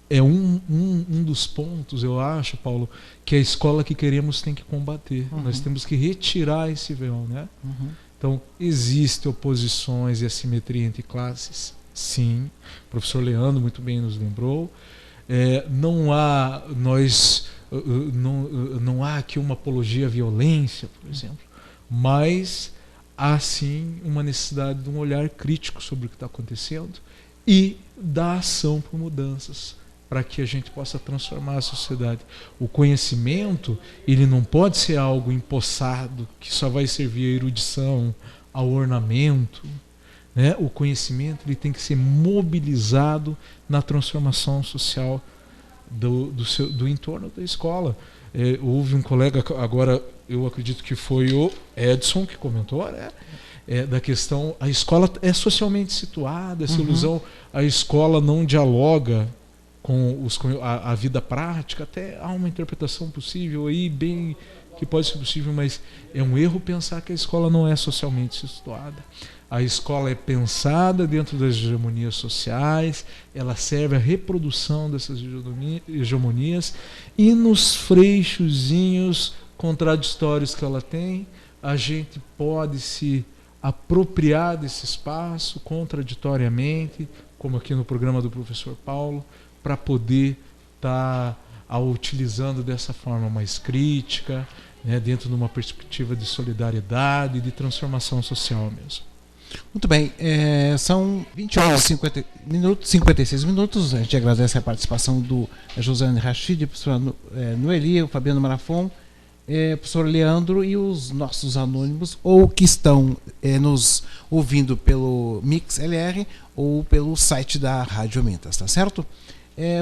é um dos pontos, eu acho, Paulo, que a escola que queremos tem que combater. Nós temos que retirar esse véu, né? Então existem oposições e assimetria entre classes, sim. O professor Leandro muito bem nos lembrou. Não há aqui uma apologia à violência, por exemplo, mas há sim uma necessidade de um olhar crítico sobre o que está acontecendo e da ação por mudanças para que a gente possa transformar a sociedade. O conhecimento, ele não pode ser algo empossado que só vai servir à erudição, ao ornamento, né? O conhecimento, ele tem que ser mobilizado na transformação social do entorno da escola. Houve um colega, agora eu acredito que foi o Edson que comentou, né? Da questão, a escola é socialmente situada, essa ilusão, a escola não dialoga com a vida prática. Até há uma interpretação possível aí, bem que pode ser possível, mas é um erro pensar que a escola não é socialmente situada. A escola é pensada dentro das hegemonias sociais, ela serve à reprodução dessas hegemonias, e nos freixozinhos contraditórios que ela tem, a gente pode se apropriar desse espaço contraditoriamente, como aqui no programa do professor Paulo, para poder estar utilizando dessa forma mais crítica, né, dentro de uma perspectiva de solidariedade e de transformação social mesmo. Muito bem, são 20 horas e 56 minutos. A gente agradece a participação do Josiane Rachid, professora Noeli, o Fabiano Marafon, professor Leandro e os nossos anônimos, ou que estão nos ouvindo pelo MixLR ou pelo site da Rádio Mintas, tá certo?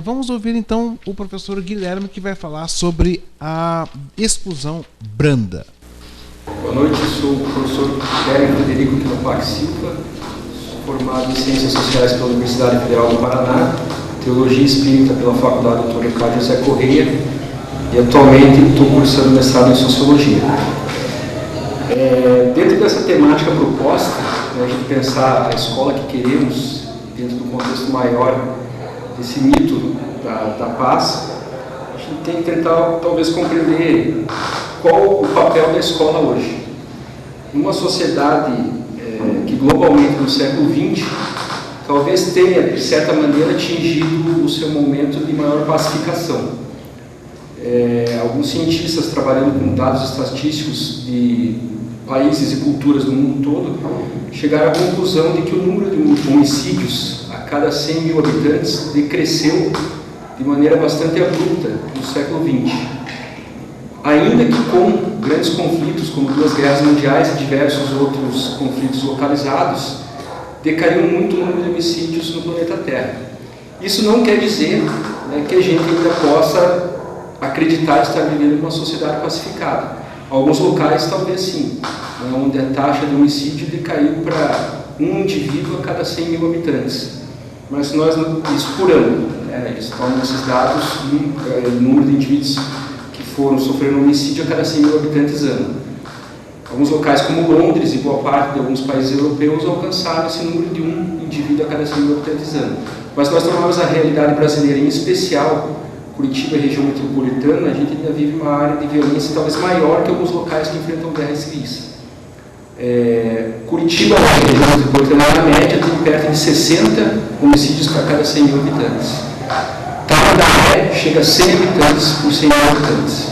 Vamos ouvir então o professor Guilherme, que vai falar sobre a exclusão branda. Boa noite, sou o professor Guilherme Frederico Quinopac Silva, sou formado em Ciências Sociais pela Universidade Federal do Paraná, Teologia Espírita pela Faculdade Dr. Ricardo José Correia e atualmente estou cursando mestrado em Sociologia. Dentro dessa temática proposta, a gente pensar a escola que queremos, dentro do contexto maior desse mito da paz, a gente tem que tentar talvez compreender qual o papel da escola hoje. Numa sociedade que globalmente no século XX talvez tenha, de certa maneira, atingido o seu momento de maior pacificação. Alguns cientistas trabalhando com dados estatísticos de países e culturas do mundo todo chegaram à conclusão de que o número de homicídios a cada 100 mil habitantes decresceu de maneira bastante abrupta no século XX. Ainda que com grandes conflitos, como 2 guerras mundiais e diversos outros conflitos localizados, decaiu muito o número de homicídios no planeta Terra. Isso não quer dizer que a gente ainda possa acreditar estar vivendo numa sociedade pacificada. Alguns locais talvez sim, onde a taxa de homicídio decaiu para um indivíduo a cada 100 mil habitantes. Mas nós, isso por ano, eles tomam esses dados do número de indivíduos sofreram homicídio a cada 100 mil habitantes ano. Alguns locais como Londres e boa parte de alguns países europeus alcançaram esse número de um indivíduo a cada 100 mil habitantes ano. Mas nós tomamos a realidade brasileira, em especial Curitiba e região metropolitana, a gente ainda vive uma área de violência talvez maior que alguns locais que enfrentam guerras civis. Curitiba, na região metropolitana, na média, tem perto de 60 homicídios para cada 100 mil habitantes. Tamandaré chega a 100 habitantes por 100 mil habitantes.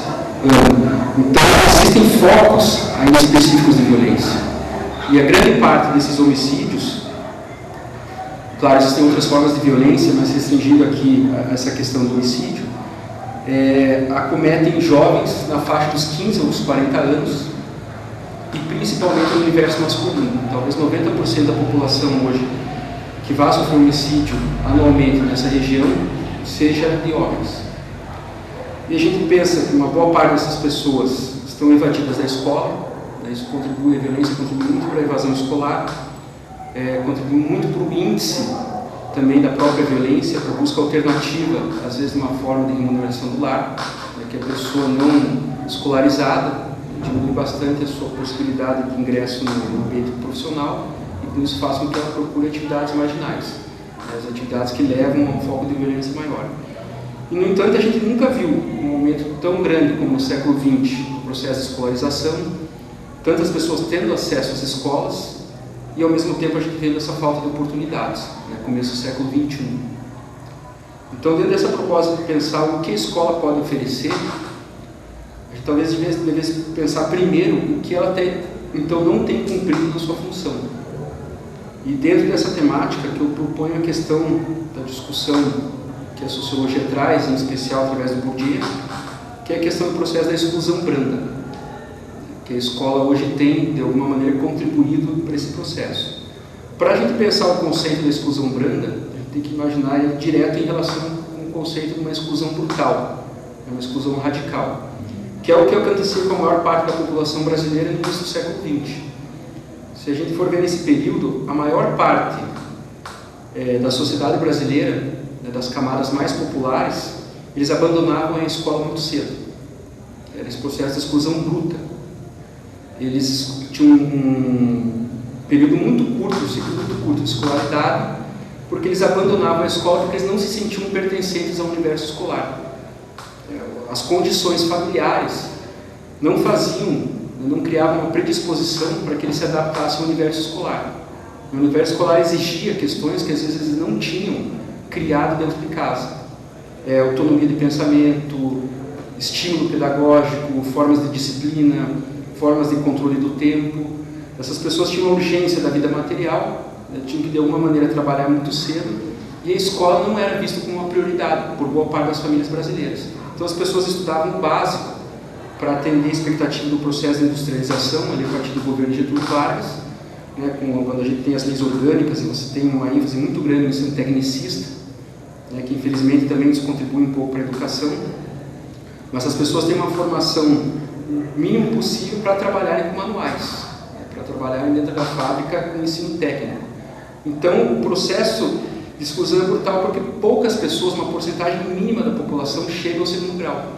Então, existem focos ainda específicos de violência. E a grande parte desses homicídios, claro, existem outras formas de violência, mas restringindo aqui a essa questão do homicídio, acometem jovens na faixa dos 15 aos 40 anos e principalmente no universo masculino. Talvez 90% da população hoje que vai sofrer homicídio anualmente nessa região seja de homens. E a gente pensa que uma boa parte dessas pessoas estão evadidas da escola, isso contribui, a violência contribui muito para a evasão escolar, contribui muito para o índice também da própria violência, para a busca alternativa, às vezes de uma forma de remuneração do lar, que a pessoa não escolarizada diminui bastante a sua possibilidade de ingresso no ambiente profissional e com isso faz com que ela procure atividades marginais, as atividades que levam a um foco de violência maior. E, no entanto, a gente nunca viu um momento tão grande como no século XX, no processo de escolarização, tantas pessoas tendo acesso às escolas e, ao mesmo tempo, a gente tendo essa falta de oportunidades, começo do século XXI. Então, dentro dessa proposta de pensar o que a escola pode oferecer, a gente talvez devesse pensar primeiro o que ela então não tem cumprido na sua função. E dentro dessa temática que eu proponho a questão da discussão que a sociologia traz, em especial através do Bourdieu, que é a questão do processo da exclusão branda, que a escola hoje tem, de alguma maneira, contribuído para esse processo. Para a gente pensar o conceito da exclusão branda, a gente tem que imaginar ele direto em relação com o conceito de uma exclusão brutal, uma exclusão radical, que é o que acontecia com a maior parte da população brasileira no início do século XX. Se a gente for ver nesse período, a maior parte da sociedade brasileira, das camadas mais populares, eles abandonavam a escola muito cedo. Era esse processo de exclusão bruta. Eles tinham um período muito curto, um ciclo muito curto de escolaridade, porque eles abandonavam a escola porque eles não se sentiam pertencentes ao universo escolar. As condições familiares não criavam uma predisposição para que eles se adaptassem ao universo escolar. O universo escolar exigia questões que às vezes eles não tinham criado dentro de casa. Autonomia de pensamento, estímulo pedagógico, formas de disciplina, formas de controle do tempo. Essas pessoas tinham a urgência da vida material, né, tinham que de alguma maneira trabalhar muito cedo, e a escola não era vista como uma prioridade por boa parte das famílias brasileiras. Então as pessoas estudavam o básico para atender a expectativa do processo de industrialização, ali a partir do governo de Getúlio Vargas, né, quando a gente tem as leis orgânicas, e você tem uma ênfase muito grande no ensino tecnicista, né, que infelizmente também descontribui um pouco para a educação, mas as pessoas têm uma formação o mínimo possível para trabalharem com manuais, né, para trabalharem dentro da fábrica com ensino técnico. Então o processo de exclusão é brutal porque poucas pessoas, uma porcentagem mínima da população, chega ao segundo grau.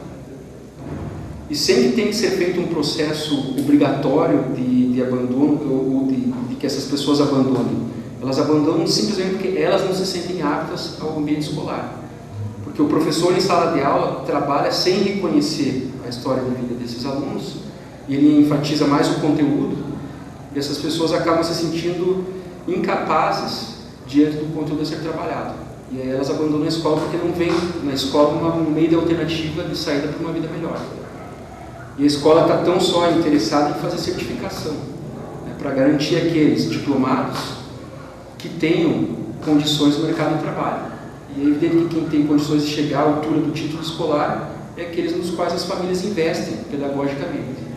E sempre tem que ser feito um processo obrigatório de abandono, ou de que essas pessoas abandonem. Elas abandonam simplesmente porque elas não se sentem aptas ao ambiente escolar. Porque o professor em sala de aula trabalha sem reconhecer a história de vida desses alunos, e ele enfatiza mais o conteúdo, e essas pessoas acabam se sentindo incapazes diante do conteúdo a ser trabalhado. E aí elas abandonam a escola porque não vem na escola um meio de alternativa de saída para uma vida melhor. E a escola está tão só interessada em fazer certificação, né, para garantir aqueles diplomados que tenham condições no mercado de trabalho. E é evidente que quem tem condições de chegar à altura do título escolar é aqueles nos quais as famílias investem pedagogicamente.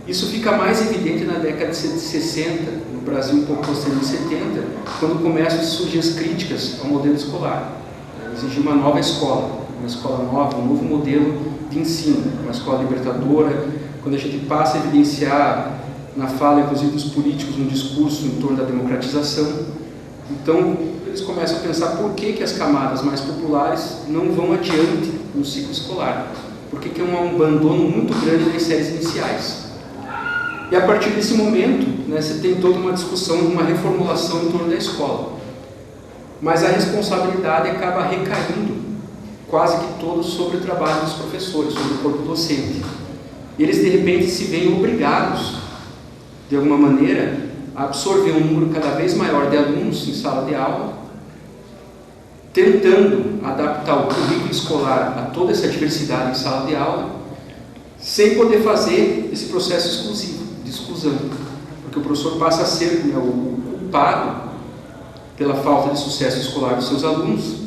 Isso fica mais evidente na década de 60, no Brasil um pouco posterior de 70, quando começam a surgir as críticas ao modelo escolar. Exigir uma nova escola, uma escola nova, um novo modelo de ensino, uma escola libertadora, quando a gente passa a evidenciar na fala, inclusive dos políticos, um discurso em torno da democratização. Então, eles começam a pensar por que as camadas mais populares não vão adiante no ciclo escolar, por que é um abandono muito grande nas séries iniciais. E a partir desse momento, né, você tem toda uma discussão, uma reformulação em torno da escola. Mas a responsabilidade acaba recaindo quase que todo sobre o trabalho dos professores, sobre o corpo docente. Eles, de repente, se veem obrigados, de alguma maneira, a absorver um número cada vez maior de alunos em sala de aula, tentando adaptar o currículo escolar a toda essa diversidade em sala de aula, sem poder fazer esse processo exclusivo, de exclusão. Porque o professor passa a ser, né, o culpado pela falta de sucesso escolar dos seus alunos.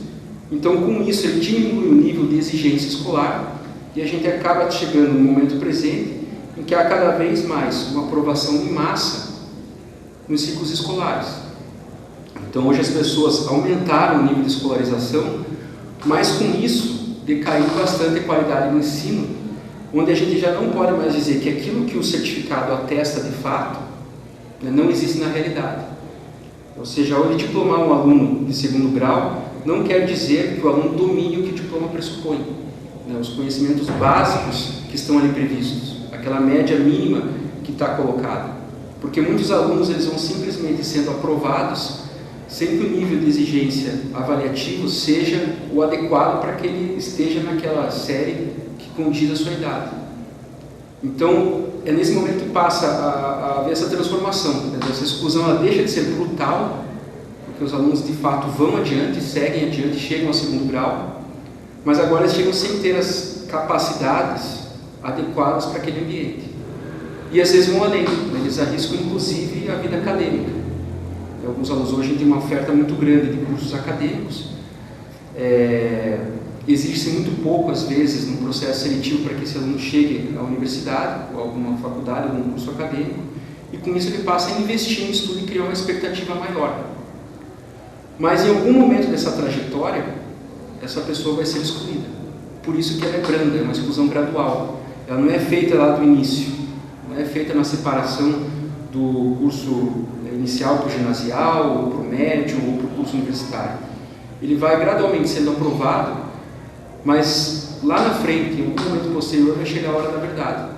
Então, com isso, ele diminui o nível de exigência escolar e a gente acaba chegando no momento presente em que há cada vez mais uma aprovação em massa nos ciclos escolares. Então, hoje as pessoas aumentaram o nível de escolarização, mas com isso decaiu bastante a qualidade do ensino, onde a gente já não pode mais dizer que aquilo que o certificado atesta de fato, né, não existe na realidade. Ou seja, ao diplomar um aluno de segundo grau, não quer dizer que o aluno domine o que o diploma pressupõe, né, os conhecimentos básicos que estão ali previstos, aquela média mínima que está colocada. Porque muitos alunos eles vão simplesmente sendo aprovados sem que o nível de exigência avaliativo seja o adequado para que ele esteja naquela série que condiz a sua idade. Então, é nesse momento que passa a haver essa transformação, né? Essa exclusão ela deixa de ser brutal, porque os alunos de fato vão adiante, seguem adiante, chegam ao segundo grau, mas agora eles chegam sem ter as capacidades adequadas para aquele ambiente. E às vezes vão além, né? Eles arriscam inclusive a vida acadêmica. Alguns alunos hoje têm uma oferta muito grande de cursos acadêmicos, exige-se muito pouco às vezes no processo seletivo para que esse aluno chegue à universidade, ou a alguma faculdade, algum curso acadêmico, e com isso ele passa a investir no estudo e criar uma expectativa maior. Mas em algum momento dessa trajetória, essa pessoa vai ser excluída. Por isso que ela é branda, é uma exclusão gradual. Ela não é feita lá do início, não é feita na separação do curso inicial para o ginasial, ou para o médio, ou para o curso universitário. Ele vai gradualmente sendo aprovado, mas lá na frente, em algum momento posterior, vai chegar a hora da verdade.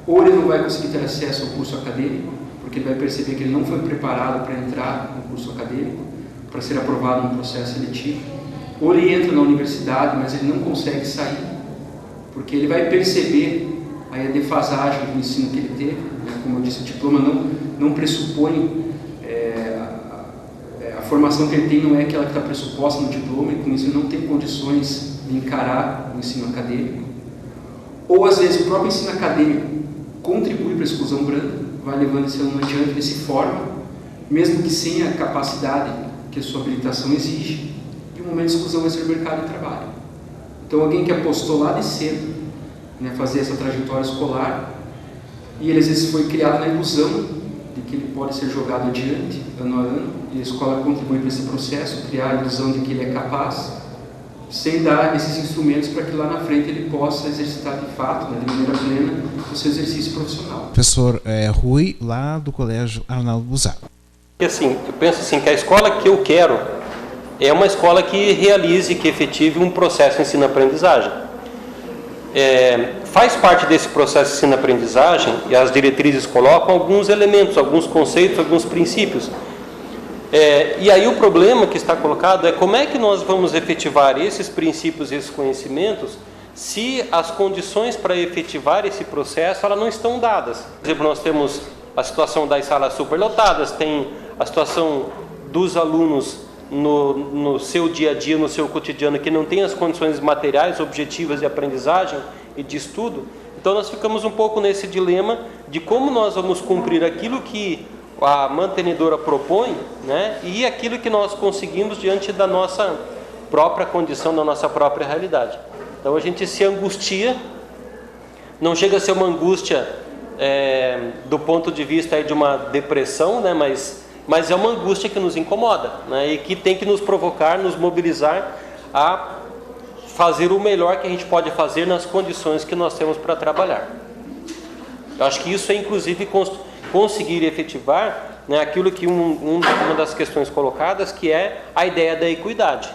Ou ele não vai conseguir ter acesso ao curso acadêmico, porque ele vai perceber que ele não foi preparado para entrar no curso acadêmico, para ser aprovado no processo seletivo. Ou ele entra na universidade, mas ele não consegue sair, porque ele vai perceber aí a defasagem do ensino que ele teve. Como eu disse, o diploma não pressupõe, a formação que ele tem não é aquela que está pressuposta no diploma, e com isso ele não tem condições de encarar o ensino acadêmico. Ou às vezes o próprio ensino acadêmico contribui para a exclusão branda, vai levando esse aluno adiante, ele se forma, mesmo que sem a capacidade que a sua habilitação exige, e o momento de exclusão vai ser o mercado de trabalho. Então, alguém que apostou lá de cedo, né, fazer essa trajetória escolar, e ele às vezes foi criado na ilusão de que ele pode ser jogado adiante, ano a ano, e a escola contribui para esse processo, criar a ilusão de que ele é capaz, sem dar esses instrumentos para que lá na frente ele possa exercitar de fato, né, de maneira plena, o seu exercício profissional. Professor Rui, lá do Colégio Arnaldo Busato. Assim, eu penso assim, que a escola que eu quero é uma escola que realize, que efetive um processo de ensino-aprendizagem. Faz parte desse processo de ensino-aprendizagem, e as diretrizes colocam alguns elementos, alguns conceitos, alguns princípios. E aí o problema que está colocado é como é que nós vamos efetivar esses princípios, esses conhecimentos, se as condições para efetivar esse processo elas não estão dadas. Por exemplo, nós temos a situação das salas superlotadas, tem a situação dos alunos no seu dia a dia, no seu cotidiano, que não tem as condições materiais, objetivas de aprendizagem e de estudo. Então nós ficamos um pouco nesse dilema de como nós vamos cumprir aquilo que a mantenedora propõe, né, e aquilo que nós conseguimos diante da nossa própria condição, da nossa própria realidade. Então a gente se angustia, não chega a ser uma angústia do ponto de vista aí de uma depressão, né, mas é uma angústia que nos incomoda, né, e que tem que nos provocar, nos mobilizar a fazer o melhor que a gente pode fazer nas condições que nós temos para trabalhar. Eu acho que isso é inclusive conseguir efetivar, né, aquilo que uma das questões colocadas, que é a ideia da equidade,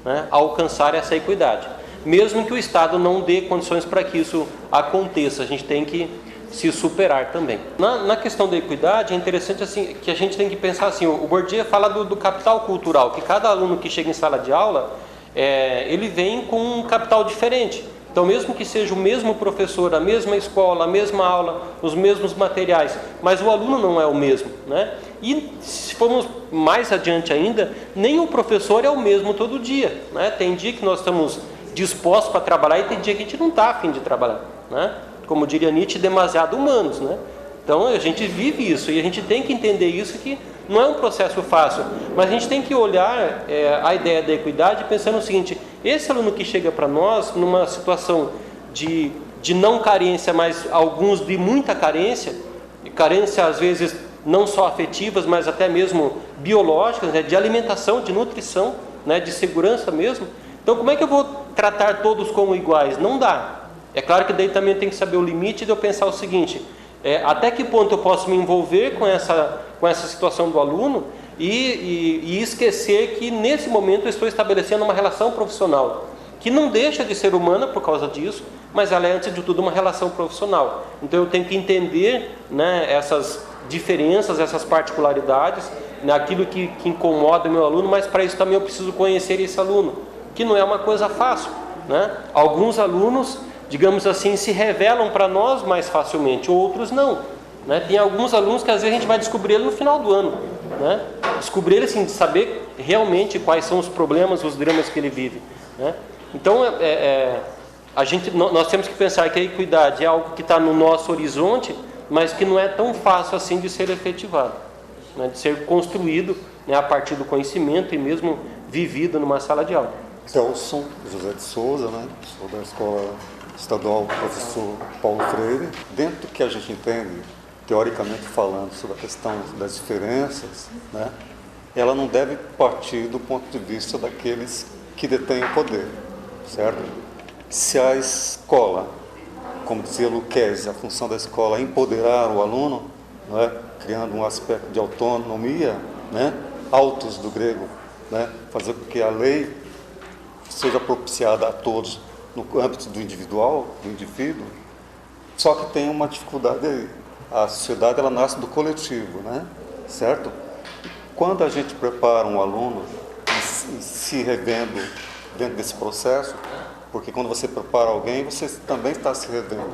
né, alcançar essa equidade. Mesmo que o Estado não dê condições para que isso aconteça, a gente tem que se superar também. Na questão da equidade, é interessante assim, que a gente tem que pensar assim, o Bourdieu fala do capital cultural, que cada aluno que chega em sala de aula, ele vem com um capital diferente. Então, mesmo que seja o mesmo professor, a mesma escola, a mesma aula, os mesmos materiais, mas o aluno não é o mesmo, né? E se formos mais adiante ainda, nem o professor é o mesmo todo dia, né? Tem dia que nós estamos dispostos para trabalhar e tem dia que a gente não está a fim de trabalhar, né? Como diria Nietzsche, demasiado humanos, né? Então a gente vive isso e a gente tem que entender isso, que não é um processo fácil, mas a gente tem que olhar a ideia da equidade pensando o seguinte: esse aluno que chega para nós numa situação de não carência, mas alguns de muita carência, e carência às vezes não só afetivas, mas até mesmo biológicas, né, de alimentação, de nutrição, né, de segurança mesmo. Então como é que eu vou tratar todos como iguais? Não dá. É claro que daí também tem que saber o limite de eu pensar o seguinte: até que ponto eu posso me envolver com essa situação do aluno e esquecer que nesse momento eu estou estabelecendo uma relação profissional, que não deixa de ser humana por causa disso, mas ela é antes de tudo uma relação profissional. Então eu tenho que entender, né, essas diferenças, essas particularidades, né, aquilo que incomoda o meu aluno, mas para isso também eu preciso conhecer esse aluno, que não é uma coisa fácil, né? Alguns alunos, digamos assim, se revelam para nós mais facilmente, outros não, né? Tem alguns alunos que às vezes a gente vai descobrir ele no final do ano, né? Descobrir ele assim, de saber realmente quais são os problemas, os dramas que ele vive, né? Então nós temos que pensar que a equidade é algo que está no nosso horizonte, mas que não é tão fácil assim de ser efetivado, né? De ser construído, né, a partir do conhecimento e mesmo vivido numa sala de aula. Celso José de Souza, né? Sou da Escola Estadual Professor Paulo Freire. Dentro do que a gente entende, teoricamente falando, sobre a questão das diferenças, né, ela não deve partir do ponto de vista daqueles que detêm o poder, certo? Se a escola, como dizia Lucchesi, a função da escola é empoderar o aluno, né, criando um aspecto de autonomia, né, autos do grego, né, fazer com que a lei seja propiciada a todos no âmbito do individual, do indivíduo, só que tem uma dificuldade aí. A sociedade, ela nasce do coletivo, né? Certo? Quando a gente prepara um aluno e se revendo dentro desse processo, porque quando você prepara alguém, você também está se revendo,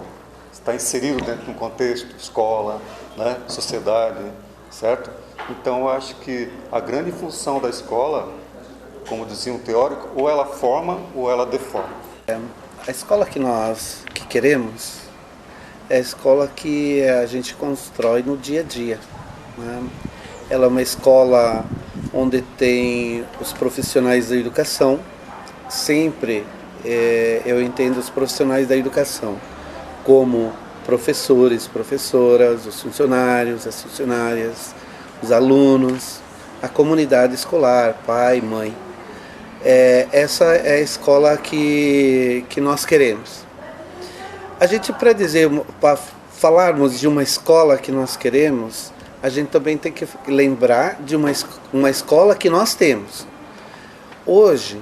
está inserido dentro de um contexto, escola, né? Sociedade, certo? Então, eu acho que a grande função da escola, como dizia um teórico, ou ela forma ou ela deforma. A escola que queremos é a escola que a gente constrói no dia a dia, né? Ela é uma escola onde tem os profissionais da educação. Sempre eu entendo os profissionais da educação como professores, professoras, os funcionários, as funcionárias, os alunos, a comunidade escolar, pai, mãe. Essa é a escola que nós queremos. A gente, para falarmos de uma escola que nós queremos, a gente também tem que lembrar de uma escola que nós temos. Hoje,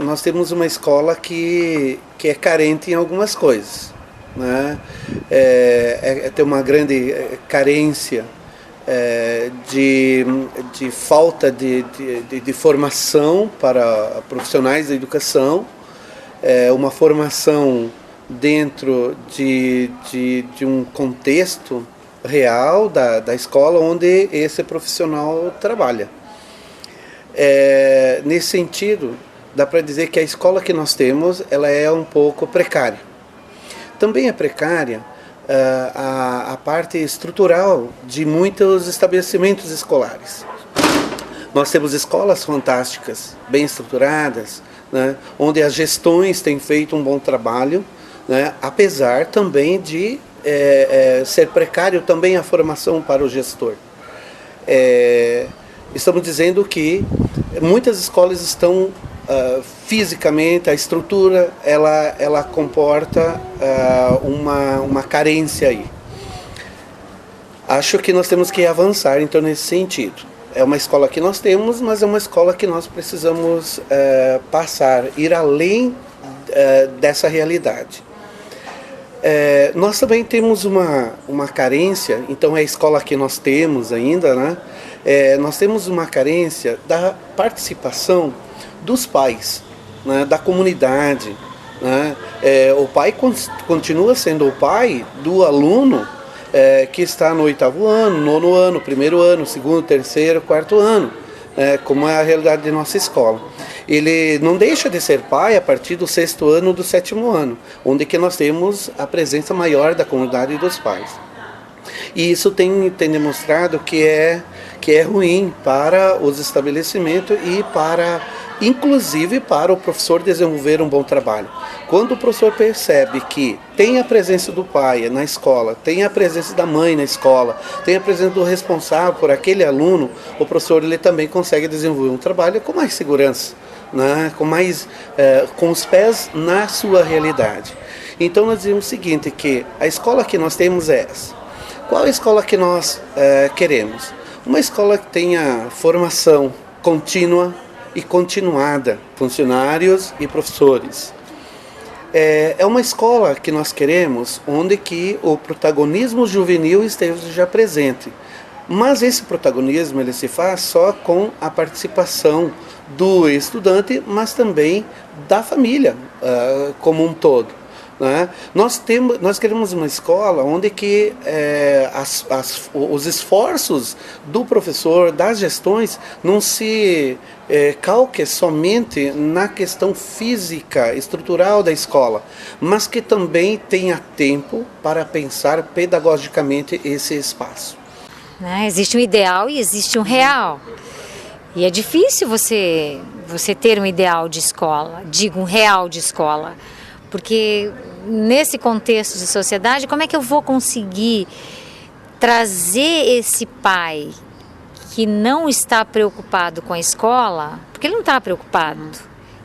nós temos uma escola que é carente em algumas coisas, né? Tem uma grande carência de falta de formação para profissionais da educação, uma formação dentro de um contexto real da escola onde esse profissional trabalha. Nesse sentido, dá para dizer que a escola que nós temos, ela é um pouco precária. Também é precária a parte estrutural de muitos estabelecimentos escolares. Nós temos escolas fantásticas, bem estruturadas, né, onde as gestões têm feito um bom trabalho, né, apesar também de ser precário também a formação para o gestor. Estamos dizendo que muitas escolas estão fisicamente, a estrutura ela comporta uma carência aí. Acho que nós temos que avançar então nesse sentido. É uma escola que nós temos, mas é uma escola que nós precisamos ir além dessa realidade. Nós também temos uma carência, então é a escola que nós temos ainda, né? Nós temos uma carência da participação dos pais, né? Da comunidade, né? O pai continua sendo o pai do aluno que está no 8º ano, 9º ano, 1º ano, 2º, 3º, 4º ano, como é a realidade de nossa escola. Ele não deixa de ser pai a partir do 6º ano, do 7º ano, onde que nós temos a presença maior da comunidade e dos pais. E isso tem demonstrado que é ruim para os estabelecimentos e inclusive para o professor desenvolver um bom trabalho. Quando o professor percebe que tem a presença do pai na escola, tem a presença da mãe na escola, tem a presença do responsável por aquele aluno, o professor ele também consegue desenvolver um trabalho com mais segurança, né? Com os pés na sua realidade. Então nós dizemos o seguinte, que a escola que nós temos é essa. Qual é a escola que nós queremos? Uma escola que tenha formação contínua e continuada, funcionários e professores. É uma escola que nós queremos onde que o protagonismo juvenil esteja presente. Mas esse protagonismo ele se faz só com a participação do estudante, mas também da família como um todo, né? Nós queremos uma escola onde que os esforços do professor, das gestões, não se calque somente na questão física, estrutural da escola, mas que também tenha tempo para pensar pedagogicamente esse espaço. Existe um ideal e existe um real. E é difícil você ter um ideal de escola, um real de escola. Porque nesse contexto de sociedade, como é que eu vou conseguir trazer esse pai que não está preocupado com a escola? Porque ele não está preocupado. Ele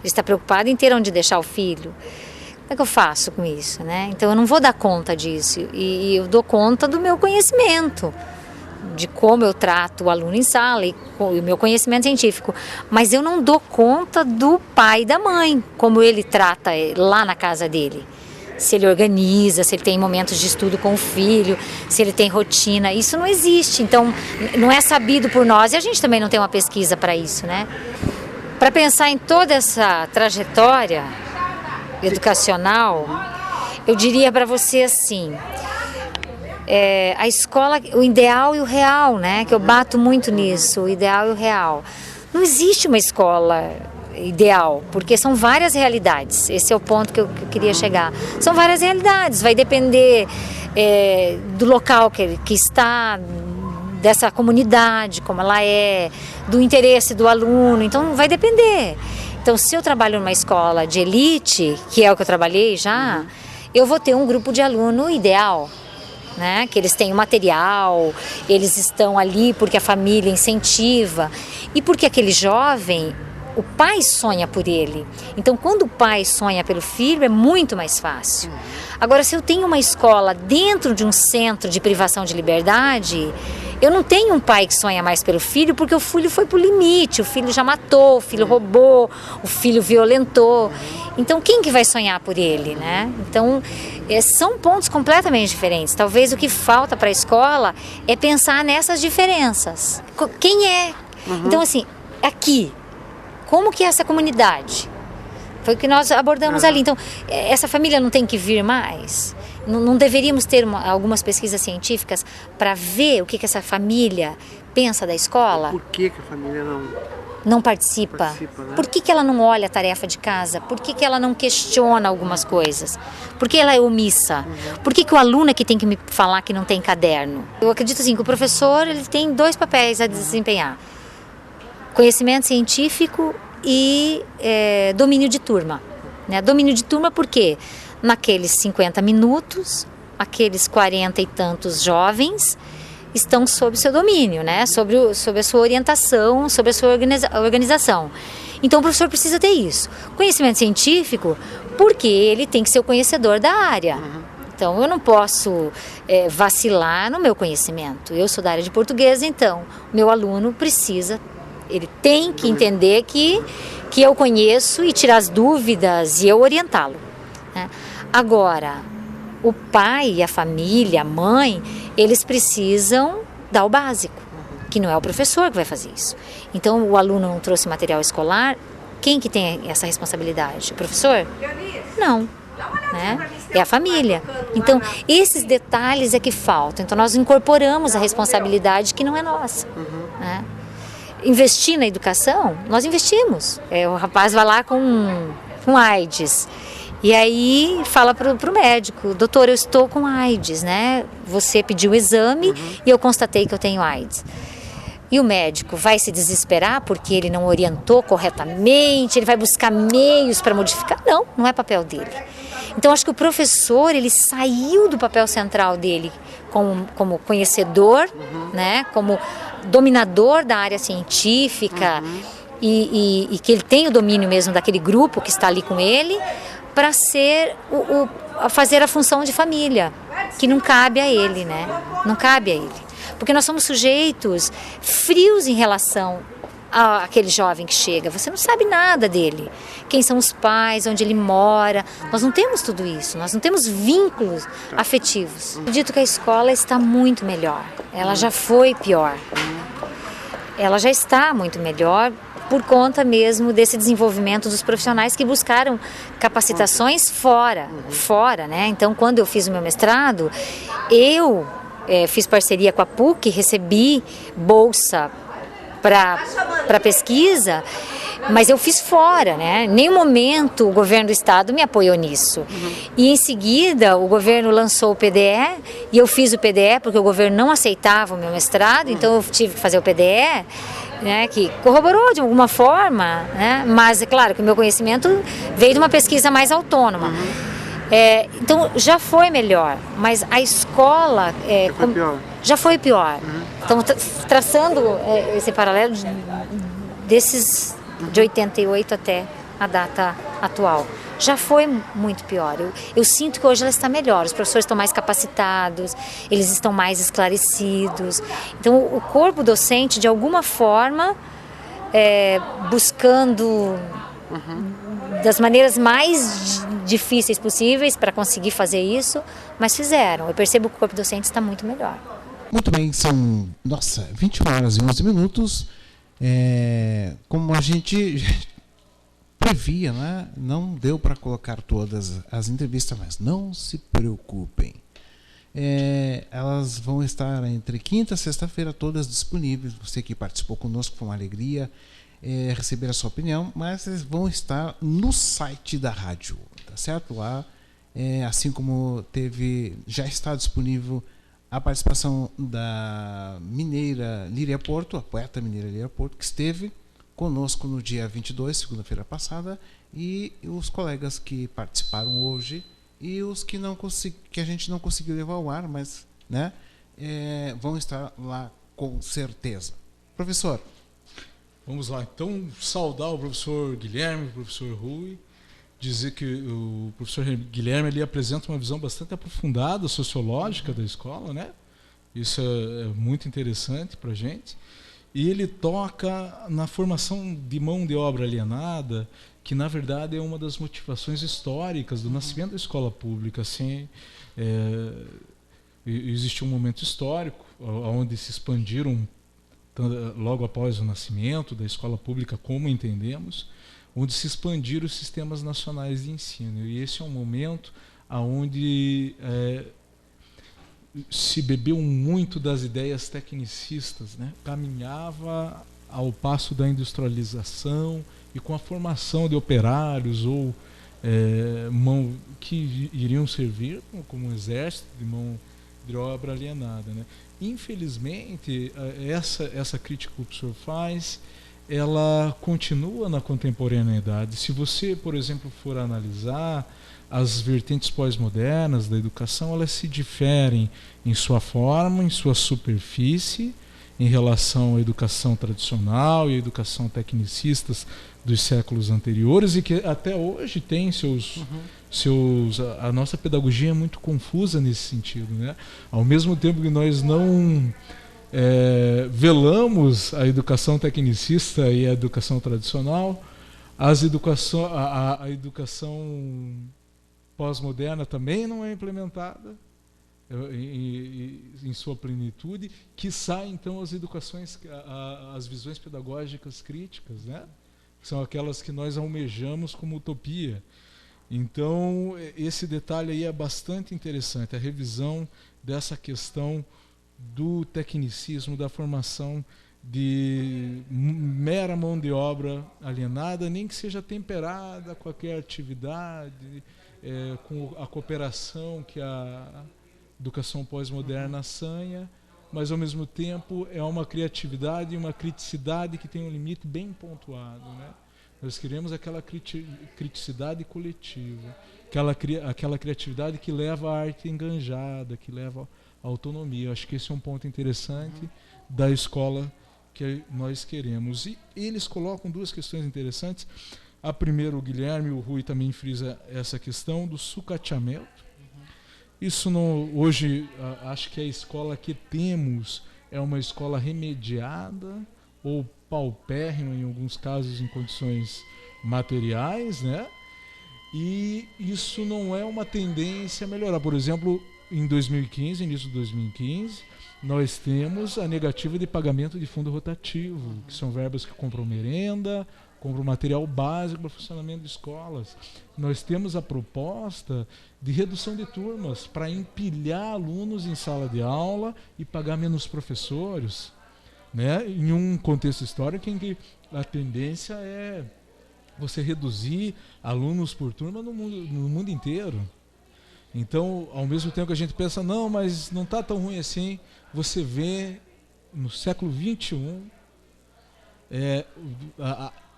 está preocupado em ter onde deixar o filho. Como é que eu faço com isso, né? Então eu não vou dar conta disso. E eu dou conta do meu conhecimento, de como eu trato o aluno em sala e o meu conhecimento científico, mas eu não dou conta do pai e da mãe, como ele trata lá na casa dele. Se ele organiza, se ele tem momentos de estudo com o filho, se ele tem rotina, isso não existe. Então, não é sabido por nós e a gente também não tem uma pesquisa para isso, né? Para pensar em toda essa trajetória educacional, eu diria para você assim... a escola, o ideal e o real, né? Que eu bato muito nisso, o ideal e o real. Não existe uma escola ideal, porque são várias realidades. Esse é o ponto que eu queria chegar. São várias realidades, vai depender do local que está, dessa comunidade, como ela é, do interesse do aluno, então vai depender. Então, se eu trabalho numa escola de elite, que é o que eu trabalhei já, eu vou ter um grupo de aluno ideal, né? Que eles têm o material, eles estão ali porque a família incentiva e porque aquele jovem, o pai sonha por ele. Então, quando o pai sonha pelo filho, é muito mais fácil. Agora, se eu tenho uma escola dentro de um centro de privação de liberdade, eu não tenho um pai que sonha mais pelo filho, porque o filho foi pro limite, o filho já matou, o filho roubou, o filho violentou. Então, quem que vai sonhar por ele, né? Então, são pontos completamente diferentes. Talvez o que falta para a escola é pensar nessas diferenças. Quem é? Então, assim, aqui, como que é essa comunidade? Foi o que nós abordamos ali. Então, essa família não tem que vir mais? Não deveríamos ter algumas pesquisas científicas para ver o que essa família pensa da escola? Por que a família não participa? Né? Por que ela não olha a tarefa de casa? Por que ela não questiona algumas coisas? Por que ela é omissa? Por que o aluno é que tem que me falar que não tem caderno? Eu acredito assim, que o professor ele tem 2 papéis a desempenhar. Conhecimento científico e domínio de turma. Né? Domínio de turma por quê? Naqueles 50 minutos, aqueles 40 e tantos jovens estão sob seu domínio, né? Sob a sua orientação, sob a sua organização. Então o professor precisa ter isso. Conhecimento científico, porque ele tem que ser o conhecedor da área. Então eu não posso vacilar no meu conhecimento. Eu sou da área de português, então meu aluno precisa, ele tem que entender que eu conheço e tirar as dúvidas e eu orientá-lo. Né? Agora, o pai e a família, a mãe, eles precisam dar o básico, que não é o professor que vai fazer isso. Então, o aluno não trouxe material escolar, quem que tem essa responsabilidade? O professor? Não. Né? É a família. Então, esses detalhes é que faltam. Então, nós incorporamos a responsabilidade que não é nossa. Né? Investir na educação, nós investimos. O rapaz vai lá com AIDS. E aí fala pro médico, doutor, eu estou com AIDS, né? Você pediu o exame e eu constatei que eu tenho AIDS. E o médico vai se desesperar porque ele não orientou corretamente, ele vai buscar meios para modificar? Não, não é papel dele. Então acho que o professor, ele saiu do papel central dele como conhecedor, né? Como dominador da área científica e que ele tem o domínio mesmo daquele grupo que está ali com ele, para ser fazer a função de família, que não cabe a ele, né? Não cabe a ele. Porque nós somos sujeitos frios em relação àquele jovem que chega. Você não sabe nada dele. Quem são os pais, onde ele mora. Nós não temos tudo isso, nós não temos vínculos afetivos. Acredito que a escola está muito melhor. Ela já foi pior. Ela já está muito melhor por conta mesmo desse desenvolvimento dos profissionais que buscaram capacitações fora, né? Então, quando eu fiz o meu mestrado, eu fiz parceria com a PUC, recebi bolsa para pesquisa, mas eu fiz fora, né? Em nenhum momento o governo do estado me apoiou nisso. E em seguida o governo lançou o PDE e eu fiz o PDE porque o governo não aceitava o meu mestrado, então eu tive que fazer o PDE. Né, que corroborou de alguma forma, né, mas é claro que o meu conhecimento veio de uma pesquisa mais autônoma. Então já foi melhor, mas a escola já foi pior. Então traçando esse paralelo desses de 88 até a data atual. Já foi muito pior. Eu sinto que hoje ela está melhor. Os professores estão mais capacitados, eles estão mais esclarecidos. Então, o corpo docente, de alguma forma, buscando das maneiras mais difíceis possíveis para conseguir fazer isso, mas fizeram. Eu percebo que o corpo docente está muito melhor. Muito bem, são 21 horas e 11 minutos. Como a gente previa, né? Não deu para colocar todas as entrevistas, mas não se preocupem. Elas vão estar entre quinta e sexta-feira todas disponíveis. Você que participou conosco, foi uma alegria receber a sua opinião, mas eles vão estar no site da rádio, tá certo? Lá, assim como já está disponível a participação da mineira Líria Porto, a poeta mineira Líria Porto, que esteve conosco no dia 22, segunda-feira passada, e os colegas que participaram hoje e os que a gente não conseguiu levar ao ar, mas né, vão estar lá com certeza. Professor. Vamos lá, então saudar o professor Guilherme, o professor Rui, dizer que o professor Guilherme ele apresenta uma visão bastante aprofundada, sociológica da escola, né? Isso é muito interessante para a gente. E ele toca na formação de mão de obra alienada, que na verdade é uma das motivações históricas do nascimento da escola pública. Assim, existe um momento histórico onde se expandiram, logo após o nascimento da escola pública, como entendemos, onde se expandiram os sistemas nacionais de ensino. E esse é um momento onde se bebeu muito das ideias tecnicistas, né? Caminhava ao passo da industrialização e com a formação de operários ou que iriam servir como um exército de mão de obra alienada, né? Infelizmente, essa crítica que o professor faz, ela continua na contemporaneidade. Se você, por exemplo, for analisar as vertentes pós-modernas da educação, elas se diferem em sua forma, em sua superfície, em relação à educação tradicional e à educação tecnicistas dos séculos anteriores, e que até hoje tem a nossa pedagogia é muito confusa nesse sentido, né? Ao mesmo tempo que nós não velamos a educação tecnicista e a educação tradicional, a educação pós-moderna também não é implementada em sua plenitude, quiçá então as visões pedagógicas críticas, né? São aquelas que nós almejamos como utopia. Então esse detalhe aí é bastante interessante, a revisão dessa questão do tecnicismo, da formação de mera mão de obra alienada, nem que seja temperada com qualquer atividade, com a cooperação que a educação pós-moderna assanha, mas ao mesmo tempo é uma criatividade e uma criticidade que tem um limite bem pontuado, né? Nós queremos aquela criticidade coletiva, aquela criatividade que leva à arte enganjada, que leva à autonomia. Eu acho que esse é um ponto interessante da escola que nós queremos. E eles colocam duas questões interessantes. A primeira, o Guilherme e o Rui também frisa essa questão do sucateamento. Isso hoje, acho que a escola que temos é uma escola remediada ou paupérrima, em alguns casos, em condições materiais, né? E isso não é uma tendência a melhorar. Por exemplo, em 2015, início de 2015, nós temos a negativa de pagamento de fundo rotativo, que são verbas que compram merenda, compram material básico para o funcionamento de escolas. Nós temos a proposta de redução de turmas para empilhar alunos em sala de aula e pagar menos professores, né? Em um contexto histórico em que a tendência é você reduzir alunos por turma no mundo inteiro. Então, ao mesmo tempo que a gente pensa, não, mas não está tão ruim assim, você vê no século XXI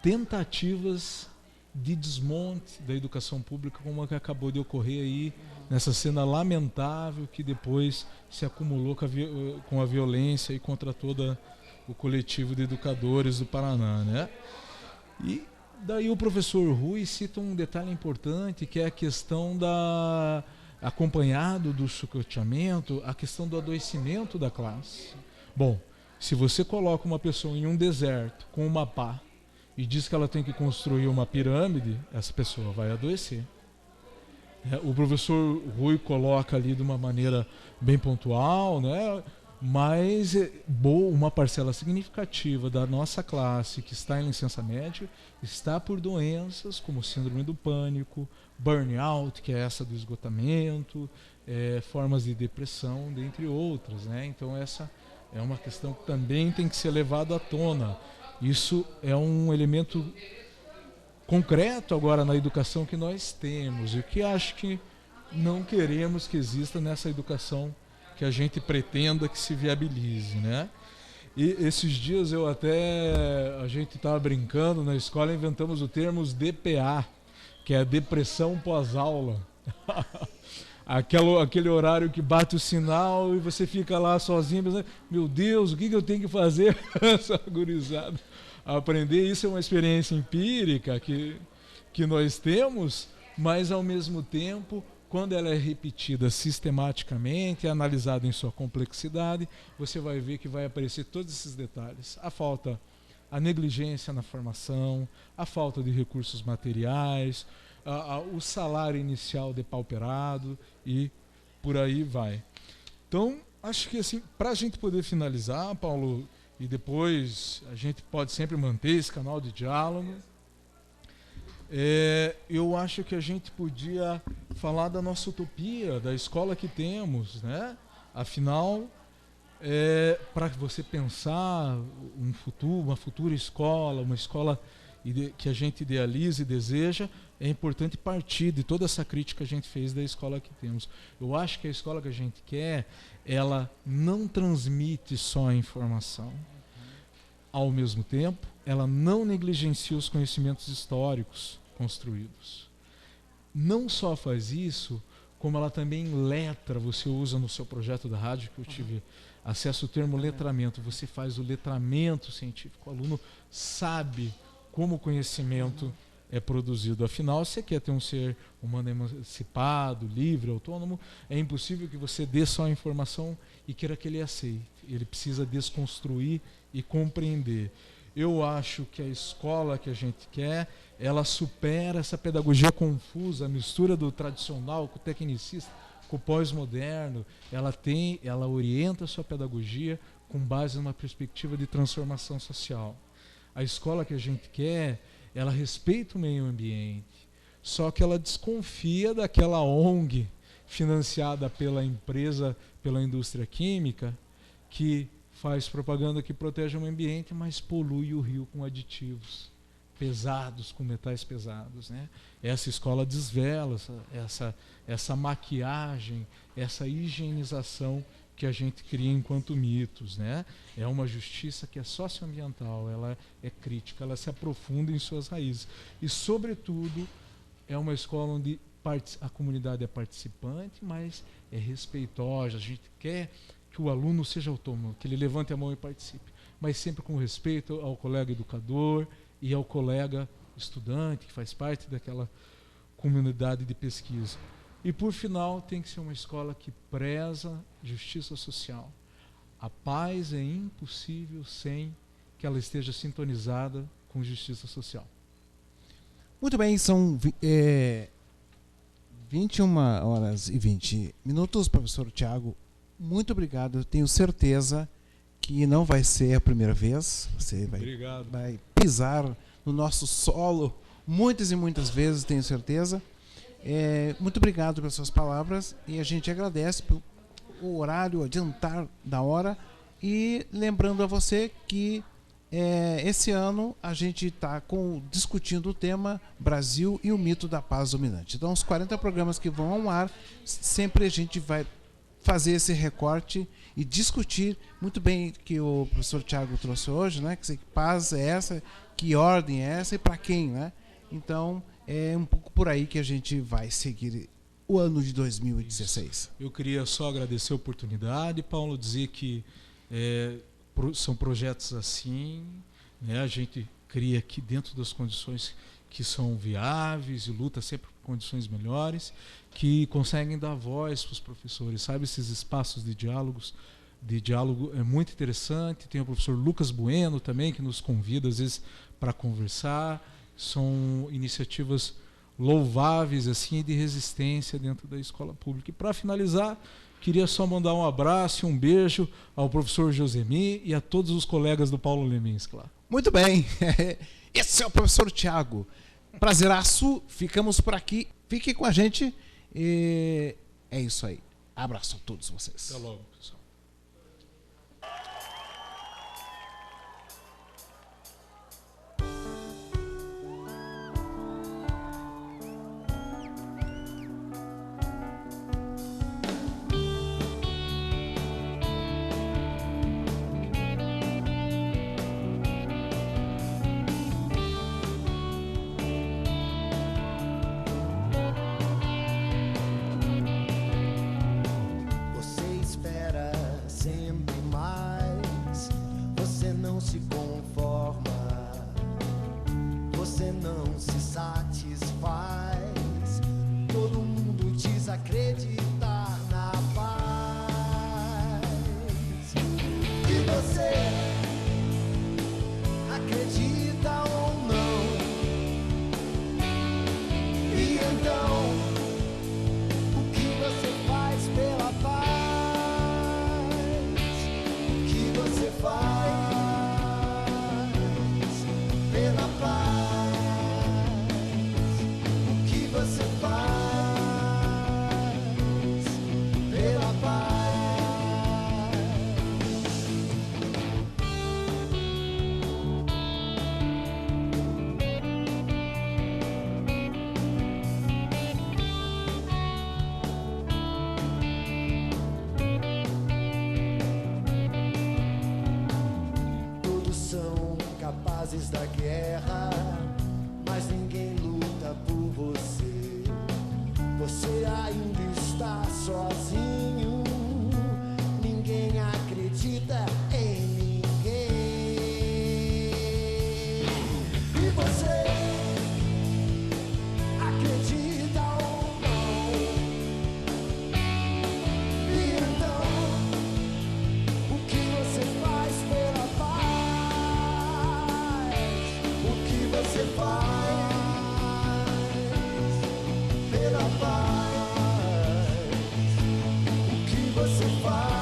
tentativas de desmonte da educação pública, como a que acabou de ocorrer aí, nessa cena lamentável que depois se acumulou com a violência e contra todo o coletivo de educadores do Paraná, né? E daí o professor Rui cita um detalhe importante, que é a questão acompanhado do sucateamento, a questão do adoecimento da classe. Bom, se você coloca uma pessoa em um deserto com uma pá e diz que ela tem que construir uma pirâmide, essa pessoa vai adoecer. O professor Rui coloca ali de uma maneira bem pontual, né? Mas uma parcela significativa da nossa classe que está em licença médica está por doenças como síndrome do pânico, burnout, que é essa do esgotamento, formas de depressão, dentre outras, né? Então essa é uma questão que também tem que ser levada à tona. Isso é um elemento concreto agora na educação que nós temos e que acho que não queremos que exista nessa educação que a gente pretenda que se viabilize, né? E esses dias a gente estava brincando na escola, inventamos o termo DPA, que é depressão pós-aula. Aquele horário que bate o sinal e você fica lá sozinho pensando, meu Deus, o que eu tenho que fazer essa gurizada? Aprender, isso é uma experiência empírica que nós temos, mas ao mesmo tempo, quando ela é repetida sistematicamente, analisada em sua complexidade, você vai ver que vai aparecer todos esses detalhes. A negligência na formação, a falta de recursos materiais, o salário inicial depauperado e por aí vai. Então, acho que assim, para a gente poder finalizar, Paulo, e depois a gente pode sempre manter esse canal de diálogo, eu acho que a gente podia falar da nossa utopia, da escola que temos, né? Afinal, para você pensar uma futura escola, uma escola que a gente idealiza e deseja, é importante partir de toda essa crítica que a gente fez da escola que temos. Eu acho que a escola que a gente quer, ela não transmite só a informação. Ao mesmo tempo, ela não negligencia os conhecimentos históricos construídos. Não só faz isso, como ela também letra, você usa no seu projeto da rádio, que eu tive acesso ao termo letramento, você faz o letramento científico, o aluno sabe como o conhecimento é produzido. Afinal, você quer ter um ser humano emancipado, livre, autônomo, é impossível que você dê só a informação e queira que ele aceite. Ele precisa desconstruir e compreender. Eu acho que a escola que a gente quer, ela supera essa pedagogia confusa, a mistura do tradicional com o tecnicista, com o pós-moderno. Ela orienta a sua pedagogia com base numa perspectiva de transformação social. A escola que a gente quer, ela respeita o meio ambiente, só que ela desconfia daquela ONG financiada pela empresa, pela indústria química, que faz propaganda que protege o meio ambiente, mas polui o rio com aditivos pesados, com metais pesados, né? Essa escola desvela essa maquiagem, essa higienização que a gente cria enquanto mitos, né? É uma justiça que é socioambiental, ela é crítica, ela se aprofunda em suas raízes. E, sobretudo, é uma escola onde a comunidade é participante, mas é respeitosa. A gente quer que o aluno seja autônomo, que ele levante a mão e participe, mas sempre com respeito ao colega educador e ao colega estudante, que faz parte daquela comunidade de pesquisa. E, por final, tem que ser uma escola que preza justiça social. A paz é impossível sem que ela esteja sintonizada com justiça social. Muito bem, são 21 horas e 20 minutos, professor Tiago. Muito obrigado. Eu tenho certeza que não vai ser a primeira vez. Você vai pisar no nosso solo muitas e muitas vezes, tenho certeza. Muito obrigado pelas suas palavras e a gente agradece pelo horário, adiantar da hora, e lembrando a você que esse ano a gente está discutindo o tema Brasil e o mito da paz dominante. Então, os 40 programas que vão ao ar, sempre a gente vai fazer esse recorte e discutir muito bem que o professor Tiago trouxe hoje, né? Que paz é essa, que ordem é essa e para quem, né? Então, é um pouco por aí que a gente vai seguir o ano de 2016. Eu queria só agradecer a oportunidade, Paulo, dizer que são projetos assim, né? A gente cria aqui dentro das condições que são viáveis e luta sempre por condições melhores, que conseguem dar voz para os professores, sabe? Esses espaços de diálogo é muito interessante. Tem o professor Lucas Bueno também, que nos convida às vezes para conversar. São iniciativas louváveis assim, de resistência dentro da escola pública. E para finalizar, queria só mandar um abraço e um beijo ao professor Josemi e a todos os colegas do Paulo Leminski lá. Muito bem, esse é o professor Tiago. Prazeraço, ficamos por aqui. Fique com a gente e é isso aí. Abraço a todos vocês. Até logo, pessoal. você faz.